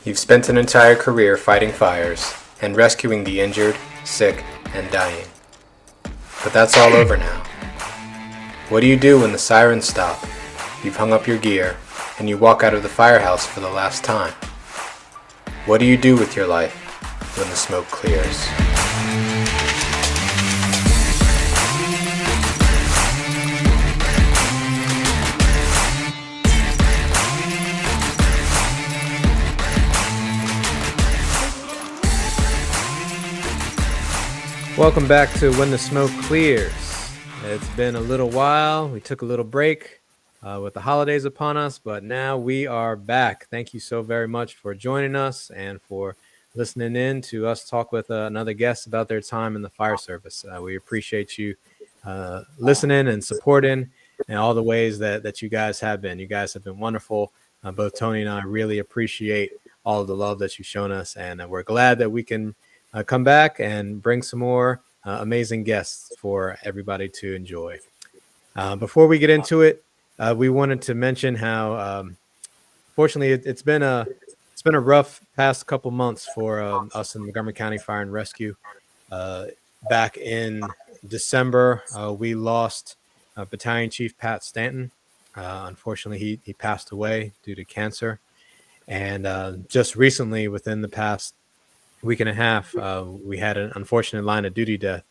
You've spent an entire career fighting fires and rescuing the injured, sick, and dying. But that's all over now. What do you do when the sirens stop, you've hung up your gear, and you walk out of the firehouse for the last time? What do you do with your life when the smoke clears? Welcome back to When the Smoke Clears. It's been a little while. We took a little break with the holidays upon us, but now we are back. Thank you so very much for joining us and for listening in to us talk with another guest about their time in the fire service. We appreciate you listening and supporting and all the ways that you guys have been. You guys have been wonderful. Both Tony and I really appreciate all of the love that you've shown us, and we're glad that we can come back and bring some more amazing guests for everybody to enjoy. Before we get into it, we wanted to mention how, fortunately, it's been a rough past couple months for us in Montgomery County Fire and Rescue. Back in December, we lost Battalion Chief Pat Stanton. Unfortunately, he passed away due to cancer. And just recently, within the past week and a half, we had an unfortunate line of duty death.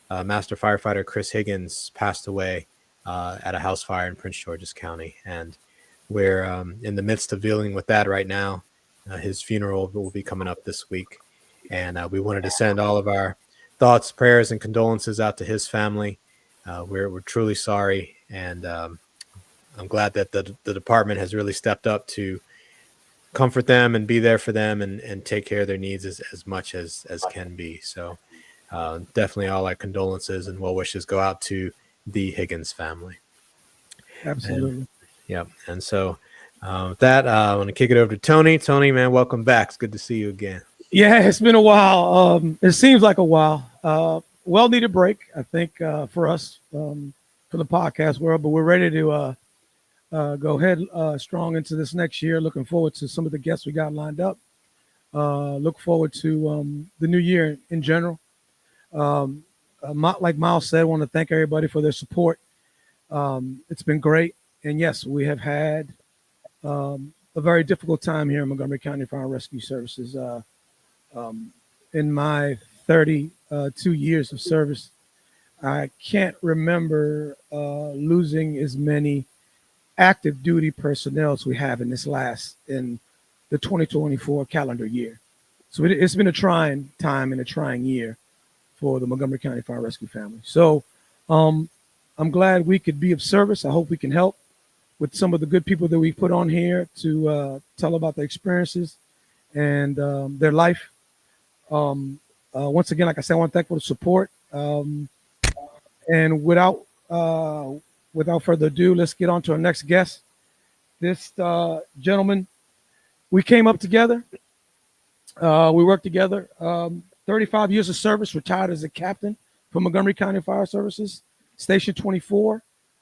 Master Firefighter Chris Higgins passed away at a house fire in Prince George's County, and we're in the midst of dealing with that right now. His funeral will be coming up this week, and we wanted to send all of our thoughts, prayers, and condolences out to his family. We're truly sorry, and I'm glad that the department has really stepped up to comfort them and be there for them and take care of their needs as much as can be. So definitely all our condolences and well wishes go out to the Higgins family. Absolutely. And so with that, I want to kick it over to Tony. Tony, man, welcome back. It's good to see you again. Yeah, it's been a while. It seems like a while. Well-needed break, I think, for us from the podcast world, but we're ready to go ahead strong into this next year. Looking forward to some of the guests we got lined up. Look forward to the new year in general. Like Miles said, I want to thank everybody for their support. It's been great. And yes, we have had a very difficult time here in Montgomery County Fire and Rescue Services. In my 32 years of service, I can't remember losing as many active duty personnel as we have in the 2024 calendar year. So it's been a trying time and a trying year for the Montgomery County Fire and Rescue family. So I'm glad we could be of service. I hope we can help with some of the good people that we put on here to tell about their experiences and their life. Once again, like I said, I want to thank for the support. And without further ado, let's get on to our next guest. This gentleman, we came up together. We worked together. 35 years of service, retired as a captain from Montgomery County Fire Services, Station 24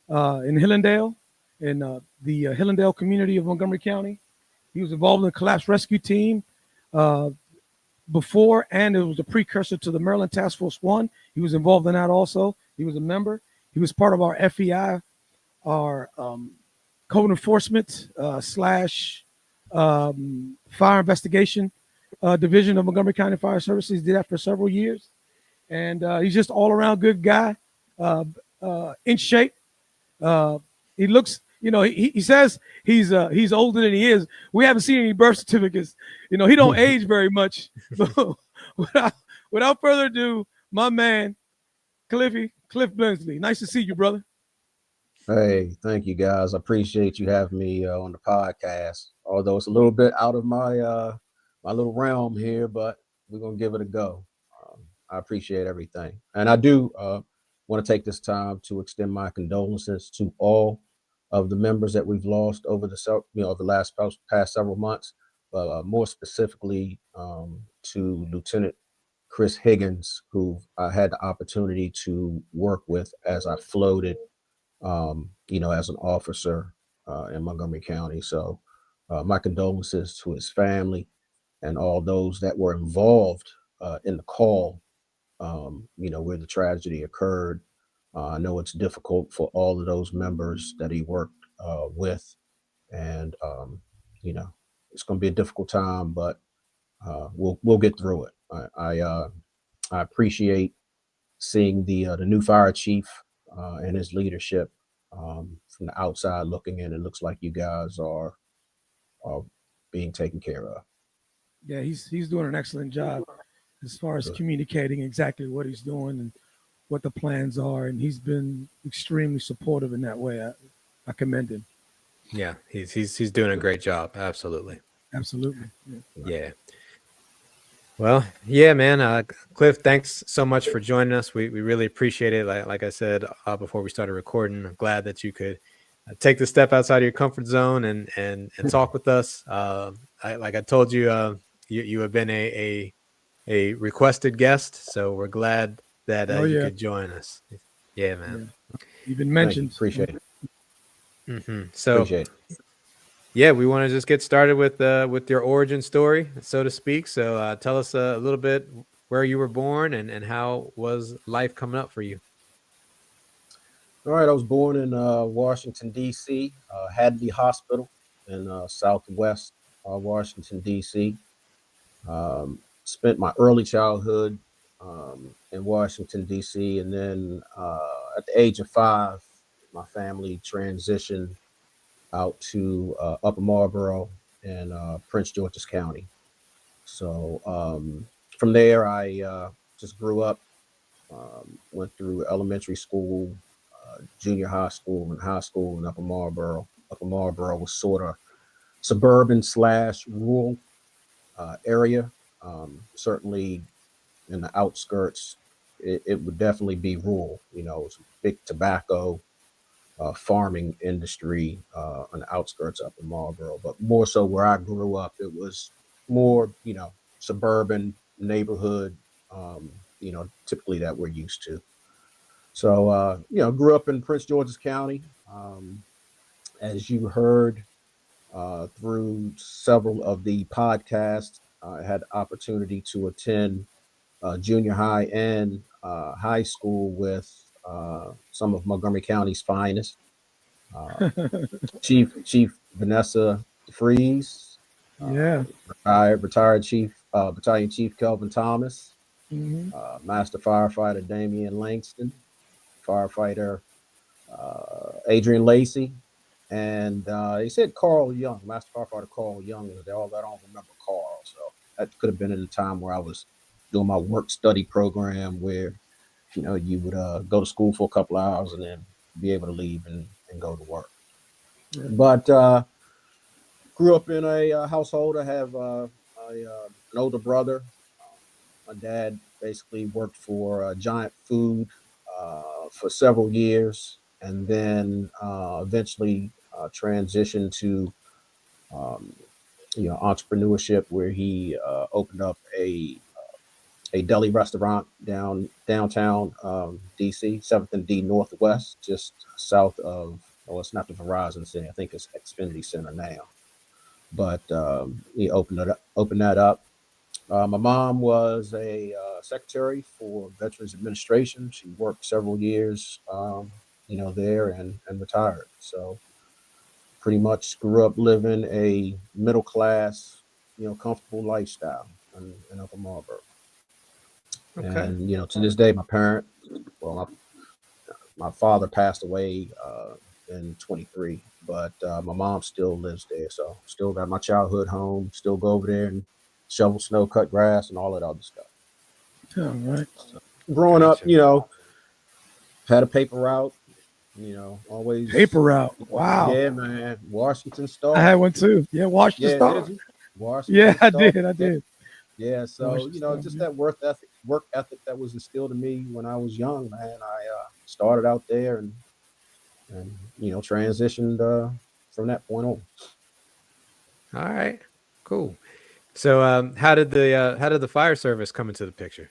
in Hillendale, in the Hillendale community of Montgomery County. He was involved in the collapse rescue team before, and it was a precursor to the Maryland Task Force 1. He was involved in that also. He was a member. He was part of our FEI, our code enforcement / fire investigation division of Montgomery County Fire Services. He did that for several years. And he's just all around good guy, in shape. He looks, he says he's older than he is. We haven't seen any birth certificates. He don't age very much. Without further ado, my man, Cliff Billingslea. Nice to see you, brother. Hey, thank you, guys. I appreciate you having me on the podcast. Although it's a little bit out of my my little realm here, but we're gonna give it a go. I appreciate everything, and I do want to take this time to extend my condolences to all of the members that we've lost over the last past several months, but more specifically to Lieutenant Chris Higgins, who I had the opportunity to work with as I floated, as an officer in Montgomery County. So my condolences to his family. and all those that were involved in the call, where the tragedy occurred. I know it's difficult for all of those members that he worked with, and it's going to be a difficult time, but we'll get through it. I appreciate seeing the new fire chief and his leadership from the outside looking in. It looks like you guys are being taken care of. Yeah, he's doing an excellent job as far as communicating exactly what he's doing and what the plans are, and he's been extremely supportive in that way. I commend him. Yeah, he's doing a great job. Absolutely. Absolutely. Yeah. Well, yeah, man. Cliff, thanks so much for joining us. We really appreciate it. Like I said before we started recording, I'm glad that you could take the step outside of your comfort zone and talk with us. Like I told you, you have been a requested guest, so we're glad that you could join us. Yeah, man. You've been mentioned. Appreciate it. So Appreciate it. yeah, we want to just get started with your origin story, so to speak. So tell us a little bit where you were born and how was life coming up for you. All right, I was born in Washington, D.C., Hadley Hospital in Southwest Washington, D.C. Spent my early childhood in Washington, D.C., and then at the age of 5, my family transitioned out to Upper Marlboro in Prince George's County. So from there, I just grew up, went through elementary school, junior high school, and high school in Upper Marlboro. Upper Marlboro was sort of suburban / rural area. Certainly in the outskirts, it would definitely be rural. It's a big tobacco farming industry on the outskirts of Upper Marlboro, but more so where I grew up, it was more, suburban neighborhood, typically that we're used to. So, grew up in Prince George's County. As you heard through several of the podcasts, I had the opportunity to attend junior high and high school with some of Montgomery County's finest. Chief Vanessa DeFries, retired Chief Battalion Chief Kelvin Thomas, Master Firefighter Damian Langston, firefighter Adrian Lacey, and he said Carl Young, Master Firefighter Carl Young. I don't remember Carl, so that could have been in the time where I was doing my work study program, where you would go to school for a couple of hours and then be able to leave and go to work. Yeah. But grew up in a household. I have an older brother. My dad basically worked for Giant Food for several years, and then eventually transitioned to entrepreneurship, where he opened up a deli restaurant downtown DC, 7th and D Northwest, just south of, it's not the Verizon Center, I think it's Xfinity Center now. But he opened that up. My mom was a secretary for Veterans Administration. She worked several years, there and retired. So pretty much grew up living a middle class, comfortable lifestyle in Upper Marlboro. Okay. And, to this day, my father passed away in 23, but my mom still lives there. So still got my childhood home, still go over there and shovel snow, cut grass, and all that other stuff. All right. So growing up, had a paper route, always. Paper route. Wow. Yeah, man. Washington Star. I had one too. Yeah, Washington Star. Washington Star. I did. Yeah, so just that work ethic that was instilled in me when I was young, man. I started out there and transitioned from that point on. All right, cool. So how did the fire service come into the picture?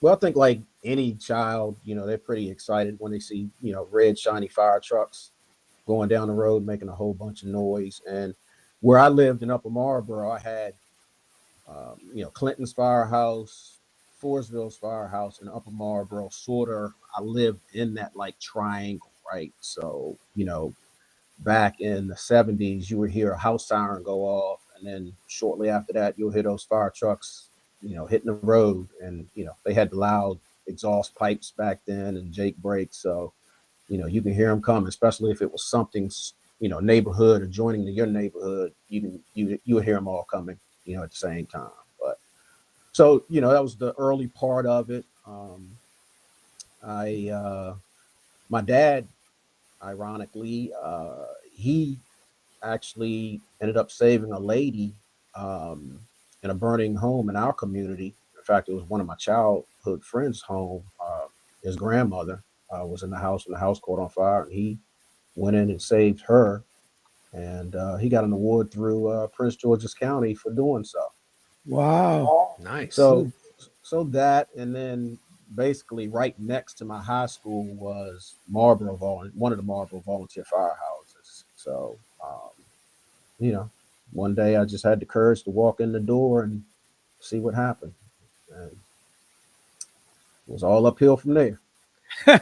Well, I think like any child, they're pretty excited when they see red shiny fire trucks going down the road making a whole bunch of noise. And where I lived in Upper Marlboro, I had Clinton's firehouse, Forestville's firehouse, and Upper Marlboro. Sort of, I lived in that like triangle, right? So, back in the 70s, you would hear a house siren go off, and then shortly after that, you'll hear those fire trucks, hitting the road. And, they had the loud exhaust pipes back then and Jake brakes. So, you can hear them coming, especially if it was something, neighborhood adjoining to your neighborhood. You would hear them all coming, at the same time. But so, that was the early part of it. My dad, ironically, he actually ended up saving a lady in a burning home in our community. In fact, it was one of my childhood friends' home. His grandmother was in the house when the house caught on fire, and he went in and saved her. And he got an award through Prince George's County for doing so. Wow. Nice. So that, and then basically right next to my high school was one of the Marlboro volunteer firehouses. So, one day I just had the courage to walk in the door and see what happened. And it was all uphill from there. All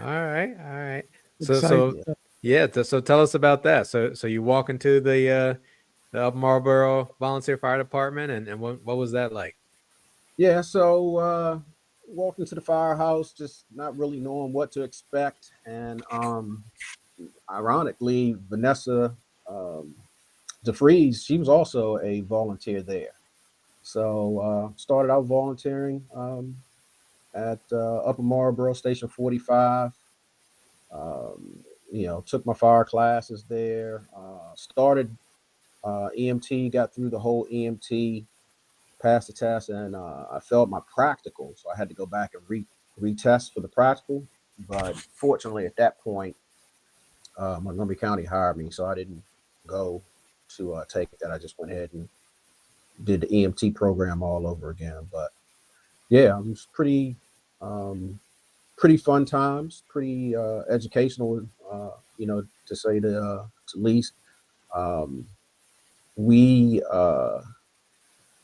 right. So Exciting. yeah. So tell us about that. So you walk into the Upper Marlboro Volunteer Fire Department, and what was that like? Yeah. So walked into the firehouse, just not really knowing what to expect, and ironically, Vanessa DeFries, she was also a volunteer there. So started out volunteering at Upper Marlboro Station 45. Took my fire classes there. Started EMT, got through the whole EMT, passed the test, and I failed my practical, so I had to go back and retest for the practical. But fortunately, at that point, Montgomery County hired me, so I didn't go to take that. I just went ahead and did the EMT program all over again. But yeah, it was pretty fun times, pretty educational, to say the least. Um, we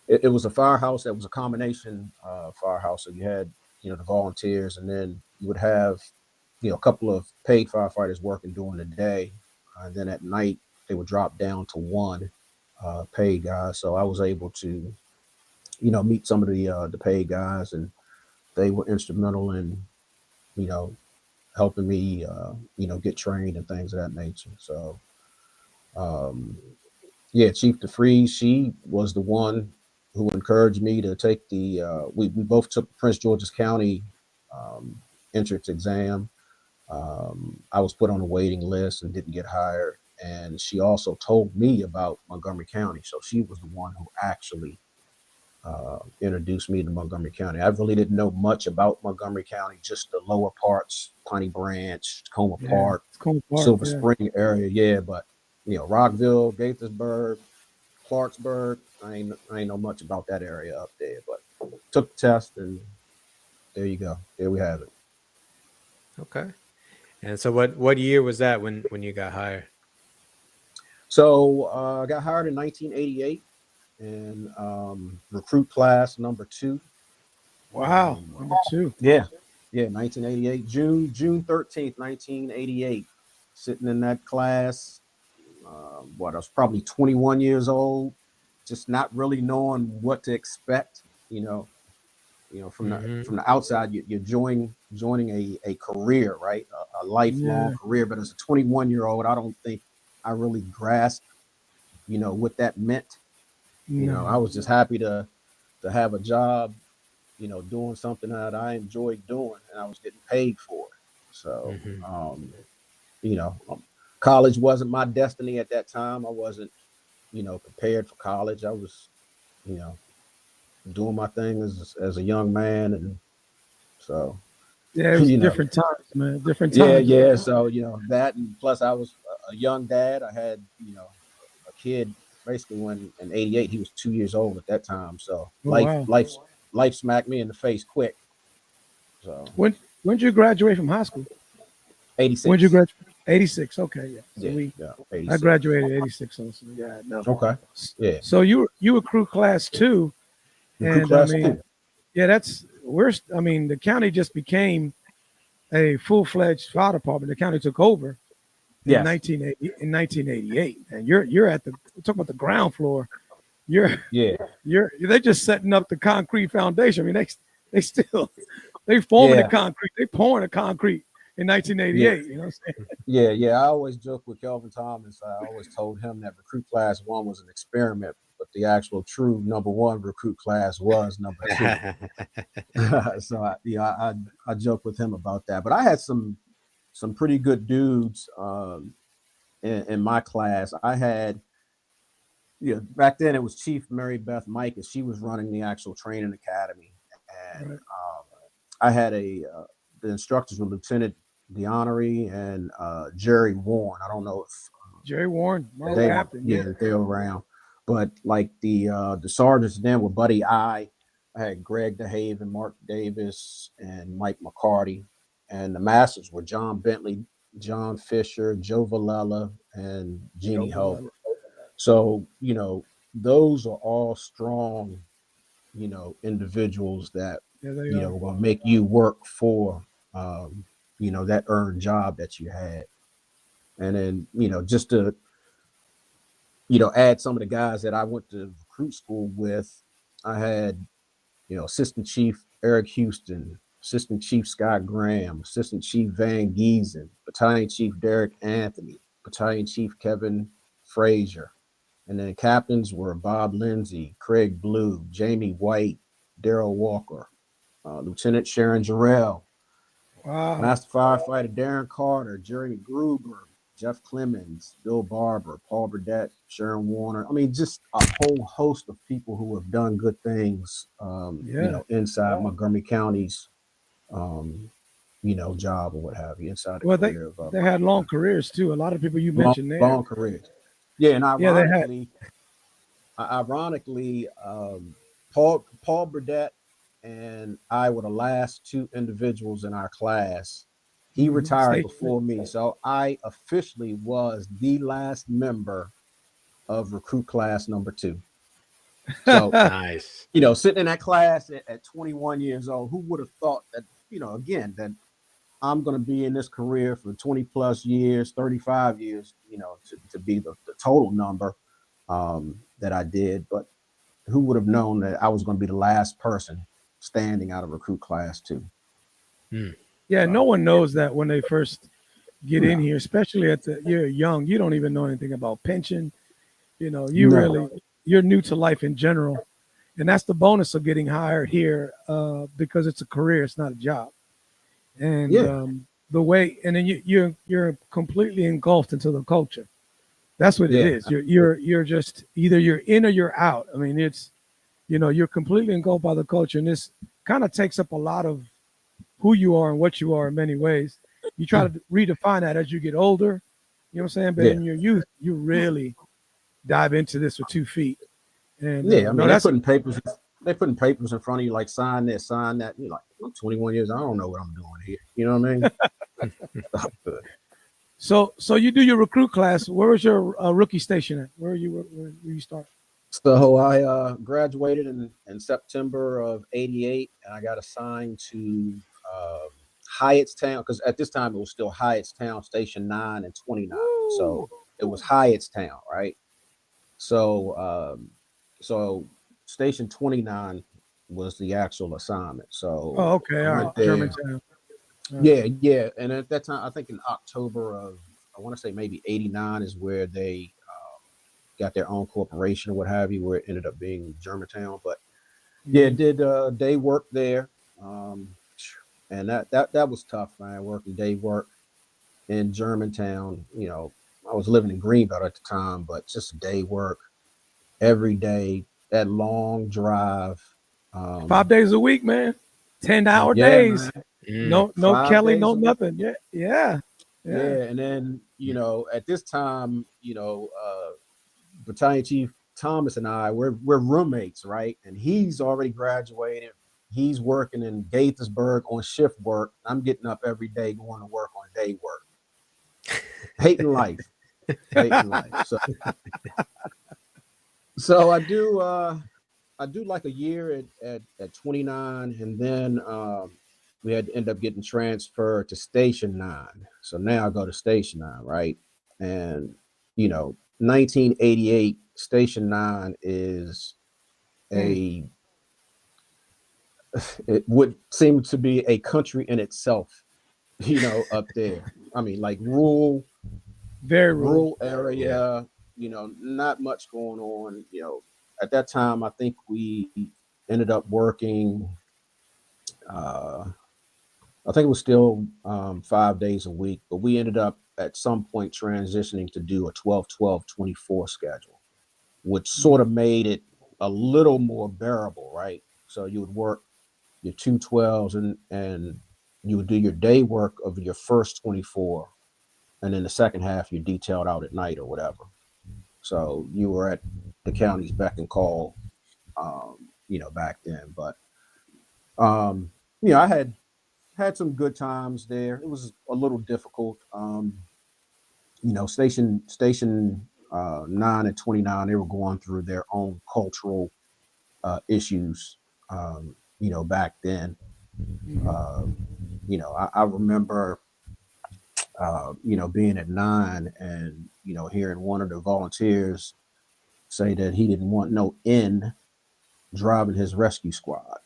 it was a firehouse that was a combination firehouse. So you had the volunteers, and then you would have a couple of paid firefighters working during the day, and then at night they would drop down to one paid guy. So I was able to meet some of the paid guys, and they were instrumental in helping me get trained and things of that nature. So yeah, Chief DeFreeze, she was the one who encouraged me to take we both took Prince George's County entrance exam. I was put on a waiting list and didn't get hired. And she also told me about Montgomery County. So she was the one who actually introduced me to Montgomery County. I really didn't know much about Montgomery County, just the lower parts, Piney Branch, Takoma Park, Silver Spring area. Yeah, but Rockville, Gaithersburg, Clarksburg, I ain't know much about that area up there, but took the test, and there you go. There we have it. Okay. And so what year was that when you got hired? So I got hired in 1988 and recruit class number 2. Wow, number 2. Yeah, 1988, June 13th, 1988. Sitting in that class, I was probably 21 years old, just not really knowing what to expect. From the outside, you're joining a career, right? A lifelong career. But as a 21-year-old, I don't think I really grasped, what that meant. I was just happy to have a job, doing something that I enjoyed doing, and I was getting paid for it. So, college wasn't my destiny at that time. I wasn't, prepared for college. I was, doing my thing as a young man, and so it was different times, man. Different times. Yeah. So that, and plus I was a young dad. I had a kid basically when in '88 he was 2 years old at that time. So life smacked me in the face quick. So when did you graduate from high school? 86. When did you graduate? 86. Okay, yeah. So Yeah, I 86. graduated 86 also. Yeah, no. Okay. Yeah. So you were crew class 2, Recruit and I class mean, two. yeah, I mean, the county just became a full-fledged fire department. The county took over in Yes. 1988, and you're at the we're talking about the ground floor. You're Yeah. they're just setting up the concrete foundation. I mean, they still they forming the Yeah. concrete. They pouring the concrete in Yeah. 1988. You know what I'm saying? Yeah. I always joke with Kelvin Thomas. I always told him that recruit class one was an experiment, but the actual true number one recruit class was number two. So I joke with him about that. But I had some pretty good dudes in my class. I had, back then it was Chief Mary Beth Mike, and she was running the actual training academy. And Right. I had the instructors were Lieutenant DeHonoree and Jerry Warren. I don't know if Jerry Warren, Marl they Captain. Yeah. they're around, but like the sergeants then were Buddy I had Greg DeHaven, Mark Davis, and Mike McCarty, and the masters were John Bentley, John Fisher, Joe Valella, and Jeannie Hover. So those are all strong individuals that Yeah, they are. will make you work for that earned job that you had. And then just to add some of the guys that I went to recruit school with, I had Assistant Chief Eric Houston, Assistant Chief Scott Graham, Assistant Chief Van Giesen, Battalion Chief Derek Anthony, Battalion Chief Kevin Frazier. And then captains were Bob Lindsay, Craig Blue, Jamie White, Daryl Walker, Lieutenant Sharon Jarrell, Wow. Master Firefighter Darren Carter, Jeremy Gruber, Jeff Clemens, Bill Barber, Paul Burdette, Sharon Warner. I mean, just a whole host of people who have done good things, inside Montgomery County's, job or what have you, inside the Well, career of they had long careers too. A lot of people you long, mentioned there. long careers. Yeah, and Yeah, they had. ironically, Paul Burdette and I were the last two individuals in our class. He retired before me, so I officially was the last member of recruit class number 2. So Nice. sitting in that class at 21 years old, who would have thought that again that I'm going to be in this career for 20 plus years, 35 years, to be the total number that I did. But who would have known that I was going to be the last person standing out of recruit class 2? Yeah, no one knows that when they first get in here, especially you're young. You don't even know anything about pension. You're new to life in general, and that's the bonus of getting hired here because it's a career, it's not a job. And the way, and then you're completely engulfed into the culture. That's what it is. You're just either you're in or you're out. I mean, it's you're completely engulfed by the culture, and this kind of takes up a lot of who you are and what you are in many ways. You try to redefine that as you get older. You know what I'm saying? But in your youth, you really dive into this with 2 feet. And I mean, they're putting papers in front of you, like sign this, sign that. You're like, I'm 21 years. I don't know what I'm doing here. You know what I mean? So you do your recruit class. Where was your rookie station at? Where you start? So I graduated in September of '88, and I got assigned to Hyattstown, because at this time it was still Hyattstown Station 9 and 29. So it was Hyattstown, right? So Station 29 was the actual assignment. So okay, all right, Germantown. Yeah, and at that time, I think in October of, I want to say maybe '89 is where they got their own corporation or what have you, where it ended up being Germantown. But did day work there, and that was tough, man. Working day work in Germantown. I was living in Greenbelt at the time, but just day work every day. That long drive, 5 days a week, man. 10-hour days. Man. No Kelly, no nothing. Yeah. And then at this time, Battalion Chief Thomas and I, we're roommates, right? And he's already graduated. He's working in Gaithersburg on shift work. I'm getting up every day going to work on day work. hating life, hating life. So I do like a year at 29, and then we had to end up getting transferred to Station 9. So now I go to Station 9, right? And 1988 Station 9 is a it would seem to be a country in itself, up there. I mean, like Very rural. rural area, not much going on. At that time, I think we ended up working, I think it was still 5 days a week, but we ended up at some point transitioning to do a 12-12-24 schedule, which sort of made it a little more bearable, right? So you would work your 2 12s and you would do your day work of your first 24, and then the second half you're detailed out at night or whatever. So you were at the county's beck and call, back then. But I had some good times there. It was a little difficult. Station 9 and 29, they were going through their own cultural issues. Back then. I remember being at 9 and hearing one of the volunteers say that he didn't want no N driving his rescue squad.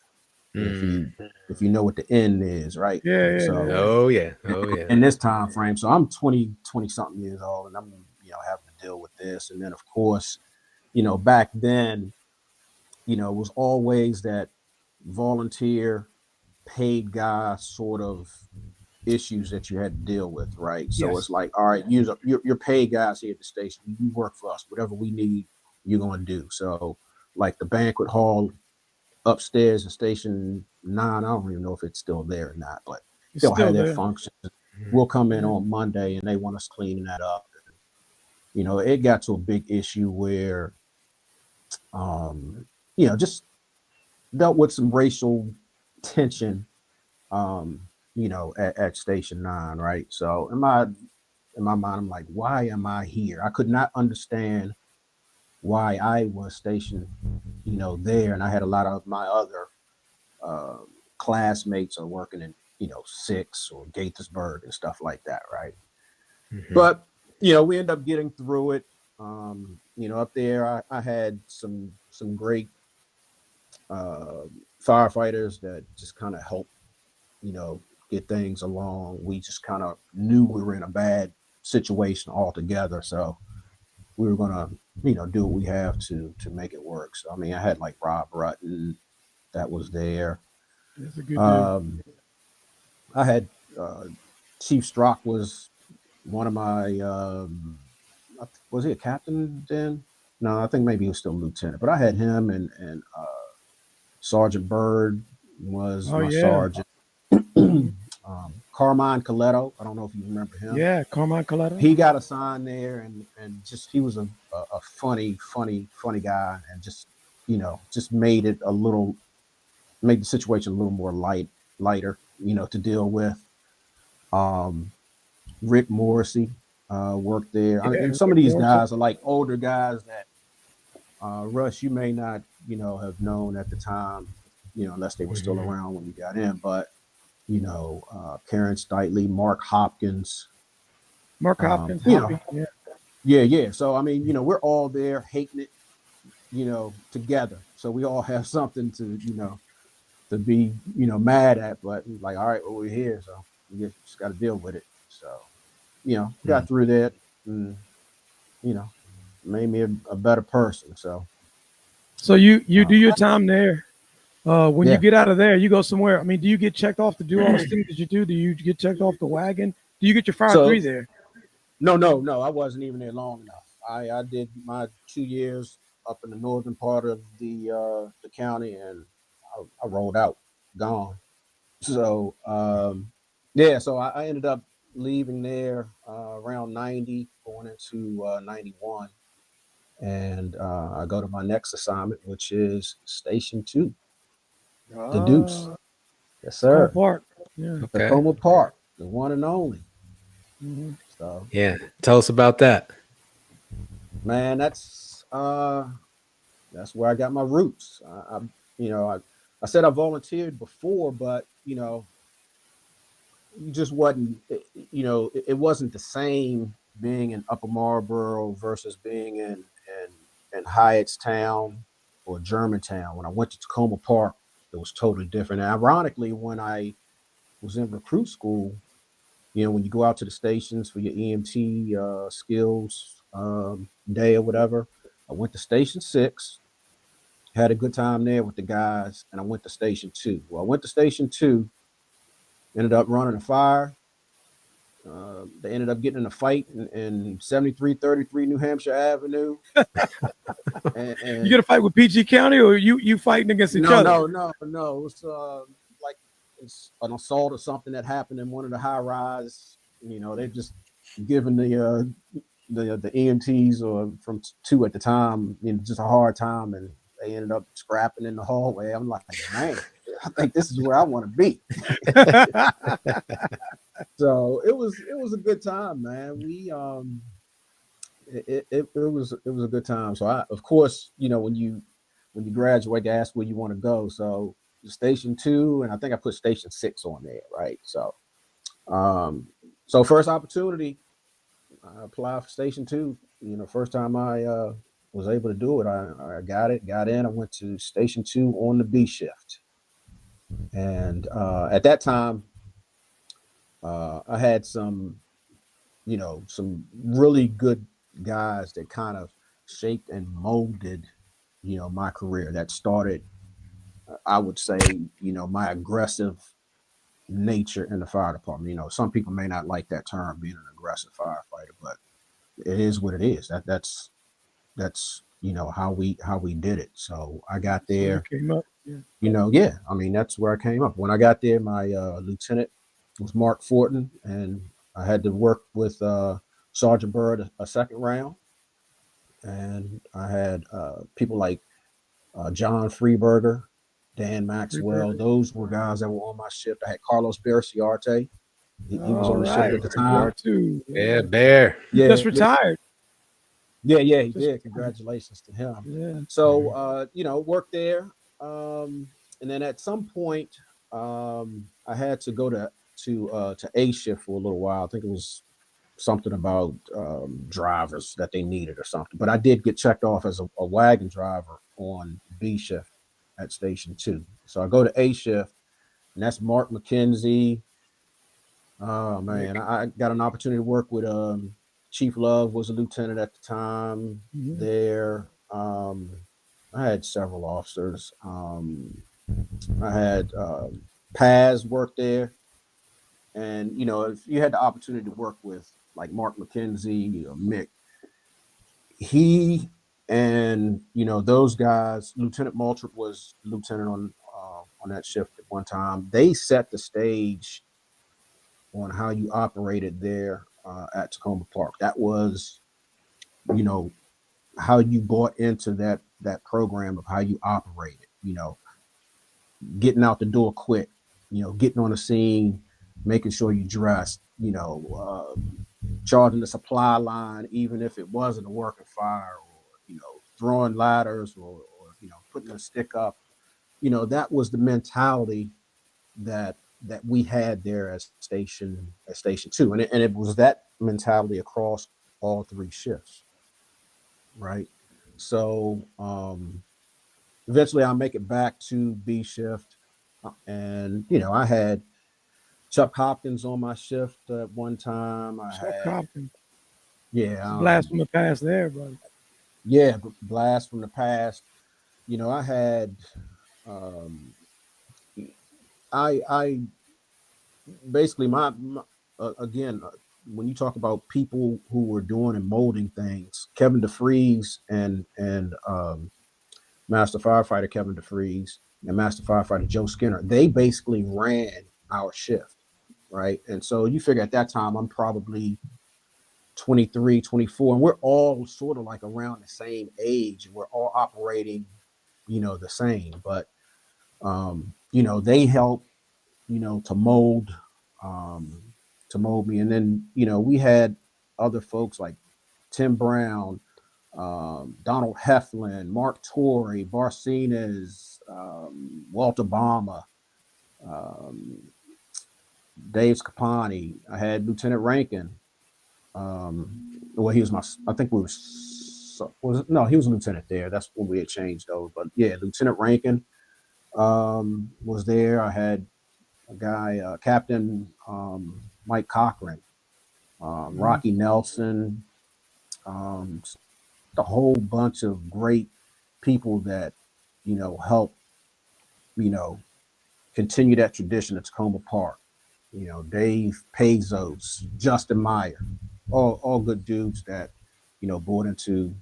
If you know what the N is, right? Yeah. So Oh yeah. in this time frame, so I'm 20 something years old, and I'm having to deal with this. And then of course, back then, it was always that volunteer paid guy sort of issues that you had to deal with, right? So it's like, all right, you're paid guys here at the station. You work for us. Whatever we need, you're going to do. So like the banquet hall upstairs in Station 9, I don't even know if it's still there or not, but they'll have their functions. We'll come in on Monday and they want us cleaning that up. It got to a big issue where, just dealt with some racial tension, at Station 9, right? So in my mind, I'm like, why am I here? I could not understand why I was stationed, there. And I had a lot of my other classmates are working in, 6 or Gaithersburg and stuff like that, right? But, we end up getting through it. Up there, I had some great firefighters that just kind of helped, get things along. We just kind of knew we were in a bad situation altogether. So we were going to, do what we have to make it work. So, I mean, I had like Rob Rutten that was there. That's a good I had Chief Strock was one of my, was he a captain then? No, I think maybe he was still a lieutenant, but I had him and Sergeant Bird was my sergeant. Carmine Coletto, I don't know if you remember him. Yeah, Carmine Coletto. He got assigned there, and just he was a funny guy, and just just made the situation a little more lighter, to deal with. Rick Morrissey worked there. And some of these guys are like older guys that Russ, you may not have known at the time, unless they were still around when you got in, but Karen Stitley, Mark Hopkins. Yeah. So I mean, we're all there hating it, together. So we all have something to to be mad at, but like, all right, well, we're here, so we just got to deal with it. So got through that, and made me a better person. So you do your time there. When you get out of there, you go somewhere. I mean, do you get checked off to do all the things that you do? Do you get checked off the wagon? Do you get your 5-3 there? No. I wasn't even there long enough. I did my 2 years up in the northern part of the county, and I rolled out, gone. So so I ended up leaving there around 90, going into 91, and I go to my next assignment, which is Station 2. The Deuce. Yes, sir. Takoma Park. Yeah. Takoma Park, the one and only. So Yeah. Tell us about that. man, that's where I got my roots. I said I volunteered before, but you just wasn't. It wasn't the same being in Upper Marlboro versus being in Hyattstown or Germantown. When I went to Takoma Park, it was totally different. And ironically, when I was in recruit school, when you go out to the stations for your EMT skills day or whatever, I went to Station 6, had a good time there with the guys, and I went to Station 2. Well, I went to Station 2, ended up running a fire. They ended up getting in a fight in 7333 New Hampshire Avenue. You get a fight with PG County, or you fighting against each other? No. It was like it's an assault or something that happened in one of the high rise. They just given the EMTs or from 2 at the time, just a hard time, and they ended up scrapping in the hallway. I'm like, man, I think this is where I want to be. So it was a good time, man. It was a good time. So of course, when you graduate, they ask where you want to go. So Station 2, and I think I put Station 6 on there, right? So so first opportunity, I applied for Station 2. First time I was able to do it, I got in. I went to Station 2 on the B shift, and at that time, I had some really good guys that kind of shaped and molded, my career. That started, I would say, my aggressive nature in the fire department. Some people may not like that term, being an aggressive firefighter, but it is what it is. That's how we did it. So I got there. So came up. Yeah. Yeah. I mean, that's where I came up. When I got there, my lieutenant was Mark Fortin, and I had to work with Sergeant Bird a second round, and I had people like John Freeberger, Dan Maxwell. Those were guys that were on my shift. I had Carlos Berciarte. He was on the shift at the time. Too. Yeah, Bear. He just retired. Yeah, he did. Congratulations to him. Yeah. So worked there, and then at some point, I had to go to A shift for a little while. I think it was something about drivers that they needed or something. But I did get checked off as a wagon driver on B shift at Station 2. So I go to A shift, and that's Mark McKenzie. Oh man, I got an opportunity to work with Chief Love was a lieutenant at the time there. I had several officers. I had Paz work there. And, if you had the opportunity to work with like Mark McKenzie or Mick, he and, those guys, Lieutenant Maltrip was lieutenant on that shift at one time. They set the stage on how you operated there at Takoma Park. That was, how you bought into that program of how you operated, getting out the door quick, getting on the scene, making sure you dressed, charging the supply line, even if it wasn't a working fire, or, throwing ladders or putting a stick up. That was the mentality that we had there at Station 2. And it was that mentality across all 3 shifts. Right. So eventually I'll make it back to B shift. And, I had Chuck Hopkins on my shift at one time. Chuck Hopkins. Yeah. Blast from the past there, buddy. Yeah, blast from the past. I had I basically my again, when you talk about people who were doing and molding things, Kevin DeFreeze and Master Firefighter Kevin DeFreeze and Master Firefighter Joe Skinner, they basically ran our shift, right? And so you figure at that time, I'm probably 23, 24, and we're all sort of like around the same age. We're all operating, the same, but, they help, to mold me. And then, we had other folks like Tim Brown, Donald Heflin, Mark Torrey, Barcenas, Walter Obama, Dave Scapani. I had Lieutenant Rankin. Well, he was I think we were, no, he was a lieutenant there. That's when we had changed those. But yeah, Lieutenant Rankin was there. I had a guy, Captain Mike Cochran, Rocky Nelson, a whole bunch of great people that, help, continue that tradition at Takoma Park. Dave Pezos, Justin Meyer, all good dudes that, brought into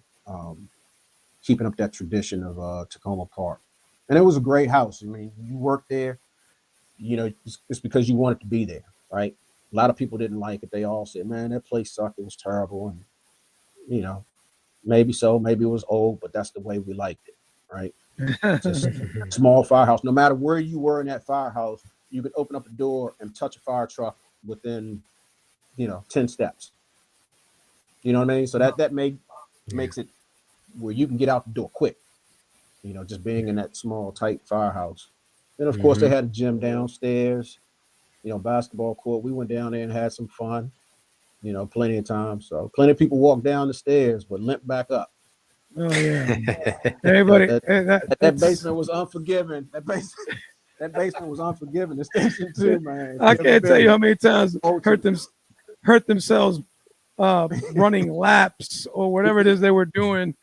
keeping up that tradition of Takoma Park. And it was a great house. I mean, you worked there, it's because you wanted to be there, right? A lot of people didn't like it. They all said, man, that place sucked. It was terrible. And, maybe so, maybe it was old, but that's the way we liked it, right? Just a small firehouse. No matter where you were in that firehouse, you could open up a door and touch a fire truck within, 10 steps. You know what I mean? So that makes it where you can get out the door quick, just being in that small, tight firehouse. Then, of course, they had a gym downstairs, basketball court. We went down there and had some fun, plenty of times. So plenty of people walked down the stairs, but limped back up. Oh, yeah. Everybody. That basement was unforgiving. That basement was unforgiving. The station too, man. I can't tell you how many times hurt themselves running laps or whatever it is they were doing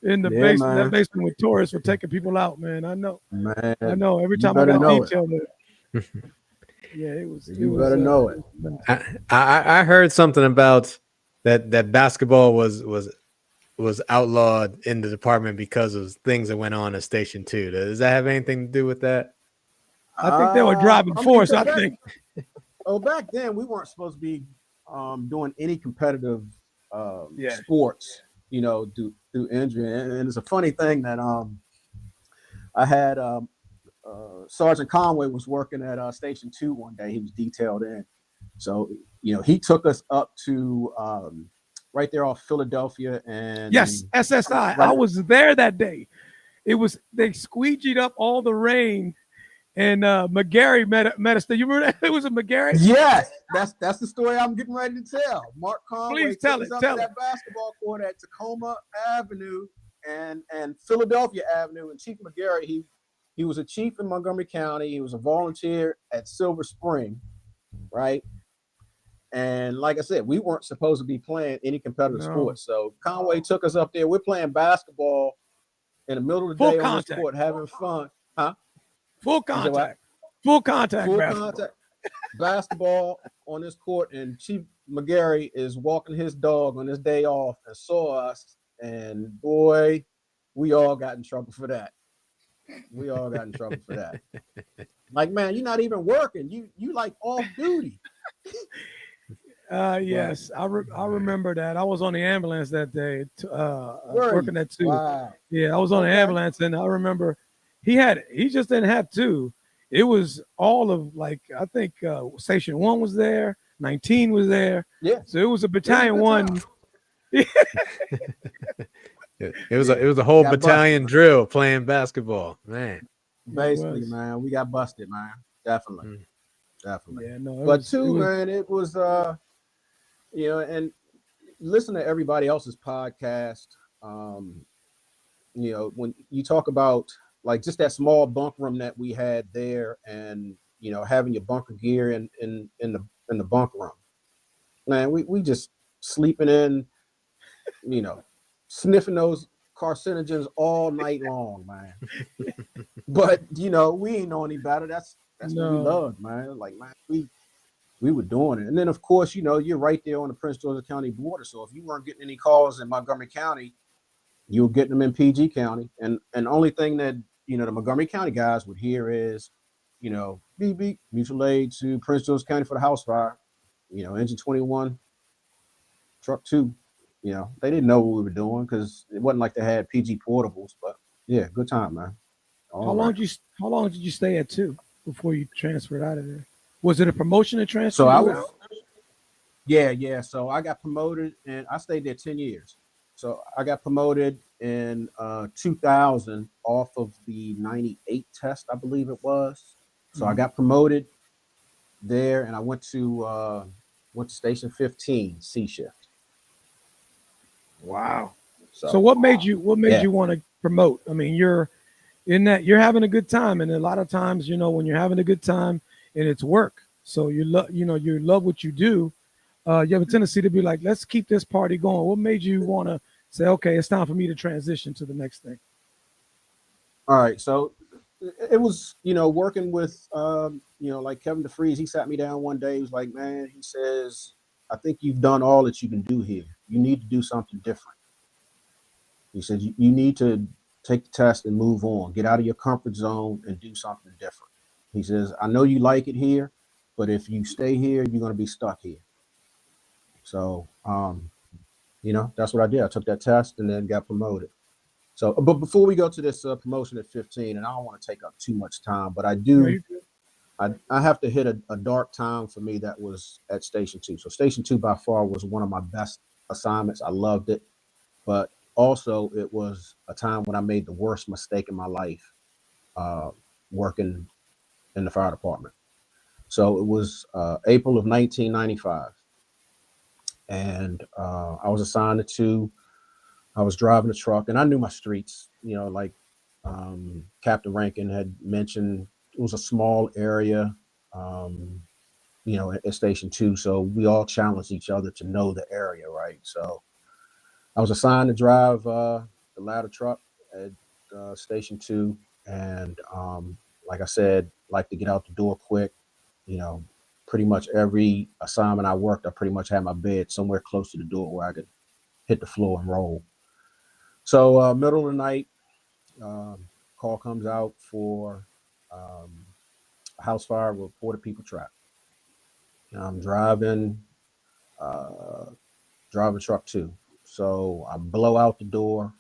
in the basement. Man. That basement with tourists were taking people out, man. I know. Man, I know. Every time I got detailed it. Yeah, it was. You better know it. I heard something about that basketball was outlawed in the department because of things that went on at Station 2. Does that have anything to do with that? I think they were driving force. I think. Oh, back then we weren't supposed to be doing any competitive sports, through injury. And it's a funny thing that I had Sergeant Conway was working at Station 2 one day. He was detailed in. So, he took us up to right there off Philadelphia and yes, SSI. Right. I was there that day. They squeegeed up all the rain. And McGarry met us. Do you remember that? It was a McGarry? Yes, that's the story I'm getting ready to tell. Mark Conway Please tell took it. us up Tell to it. that basketball court at Takoma Avenue and Philadelphia Avenue. And Chief McGarry, he was a chief in Montgomery County. He was a volunteer at Silver Spring, right? And like I said, we weren't supposed to be playing any competitive sports. So Conway took us up there. We're playing basketball in the middle of the day on this court, having fun. Huh? Full contact. Full contact basketball on this court, and Chief McGarry is walking his dog on his day off and saw us, and boy, we all got in trouble for that. Like, man, you're not even working. You like off duty. Yes, I remember that. I was on the ambulance that day, working at 2. Wow. Yeah, I was on the ambulance, and I remember he just didn't have 2. It was all of, like, I think Station 1 was there, 19 was there. Yeah. So it was a Battalion 1. It was a whole battalion drill playing basketball, man. Basically, man, we got busted, man. Definitely. Yeah, no. Man, it was and listen to everybody else's podcast. When you talk about like just that small bunk room that we had there, and having your bunker gear in the bunk room, man, we just sleeping in, sniffing those carcinogens all night long, man. But we ain't know any better. That's what we loved, man. Like, man, we were doing it. And then of course, you're right there on the Prince George's County border. So if you weren't getting any calls in Montgomery County, you were getting them in PG County. And the only thing that the Montgomery County guys would hear is, beep beep, mutual aid to Prince George's County for the house fire. Engine 21, truck 2. They didn't know what we were doing because it wasn't like they had PG portables. But yeah, good time, man. How long did you stay at 2 before you transferred out of there? Was it a promotion to transfer? So Yeah. So I got promoted and I stayed there 10 years. So I got promoted in 2000 off of the 98 test, I believe it was. So I got promoted there and I went to Station 15, C shift. Wow. So So what made you yeah. want to promote? I mean, you're in that you're having a good time, and a lot of times, when you're having a good time and it's work, so you love what you do. You have a tendency to be like, let's keep this party going. What made you want to say, okay, it's time for me to transition to the next thing? All right. So it was, working with, like Kevin DeFreeze. He sat me down one day. He was like, man, he says, I think you've done all that you can do here. You need to do something different. He said, you need to take the test and move on, get out of your comfort zone and do something different. He says, I know you like it here, but if you stay here, you're going to be stuck here. So, that's what I did. I took that test and then got promoted. So, but before we go to this promotion at 15, and I don't want to take up too much time, but I No, do, you good. I have to hit a dark time for me that was at Station 2. So Station 2 by far was one of my best assignments. I loved it, but also it was a time when I made the worst mistake in my life uh, working in the fire department. So it was April of 1995, and I was assigned to I was driving a truck and I knew my streets, like Captain Rankin had mentioned, it was a small area, um, at Station 2. So we all challenged each other to know the area, right? So I was assigned to drive the ladder truck at Station 2. And like I said, like to get out the door quick, you know, pretty much every assignment I worked, I pretty much had my bed somewhere close to the door where I could hit the floor and roll. So middle of the night, call comes out for a house fire, reported people trapped. I'm uh, driving truck 2. So I blow out the door,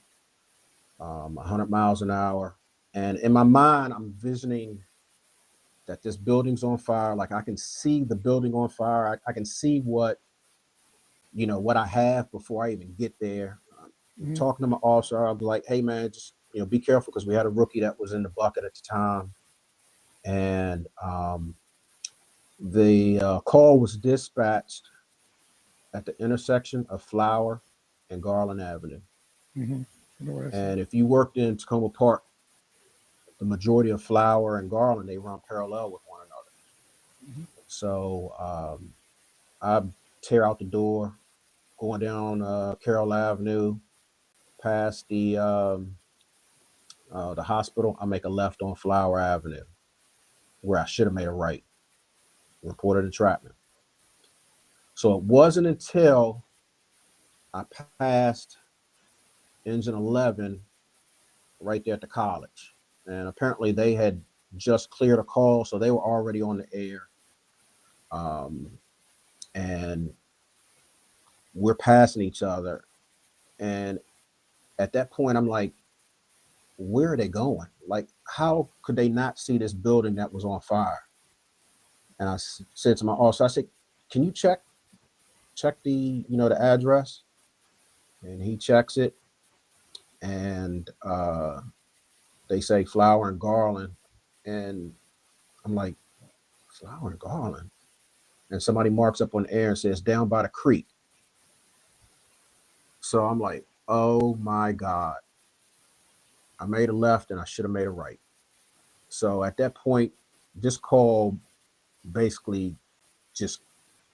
100 miles an hour. And in my mind, I'm visioning that this building's on fire. Like I can see the building on fire. I can see what I have before I even get there. Mhm. Talking to my officer, I'll be like, hey man, just, be careful, because we had a rookie that was in the bucket at the time. And the call was dispatched at the intersection of Flower and Garland Avenue. Mhm. I know what I said. And if you worked in Takoma Park, the majority of Flower and Garland, they run parallel with one another. So I tear out the door, going down Carroll Avenue, past the hospital. I make a left on Flower Avenue, where I should have made a right. Reported entrapment. So it wasn't until I passed engine 11 right there at the college. And apparently they had just cleared a call, so they were already on the air. Um, and we're passing each other. And at that point, I'm like, where are they going? Like, how could they not see this building that was on fire? And I said to my officer, I said, can you check the address? And he checks it. And they say Flower and Garland. And I'm like, Flower and Garland? And somebody marks up on the air and says, down by the creek. So I'm like, oh my God. I made a left and I should have made a right. So at that point, this call basically just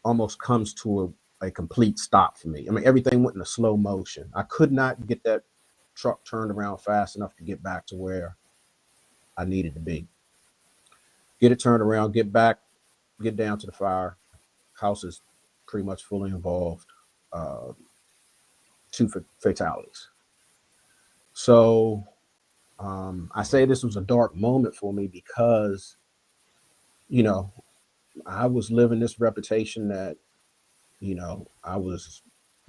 almost comes to a complete stop for me. I mean, everything went in a slow motion. I could not get that truck turned around fast enough to get back to where I needed to be. Get it turned around, get back, get down to the fire. House is pretty much fully involved. 2 fatalities. So I say this was a dark moment for me because, you know, I was living this reputation that, I was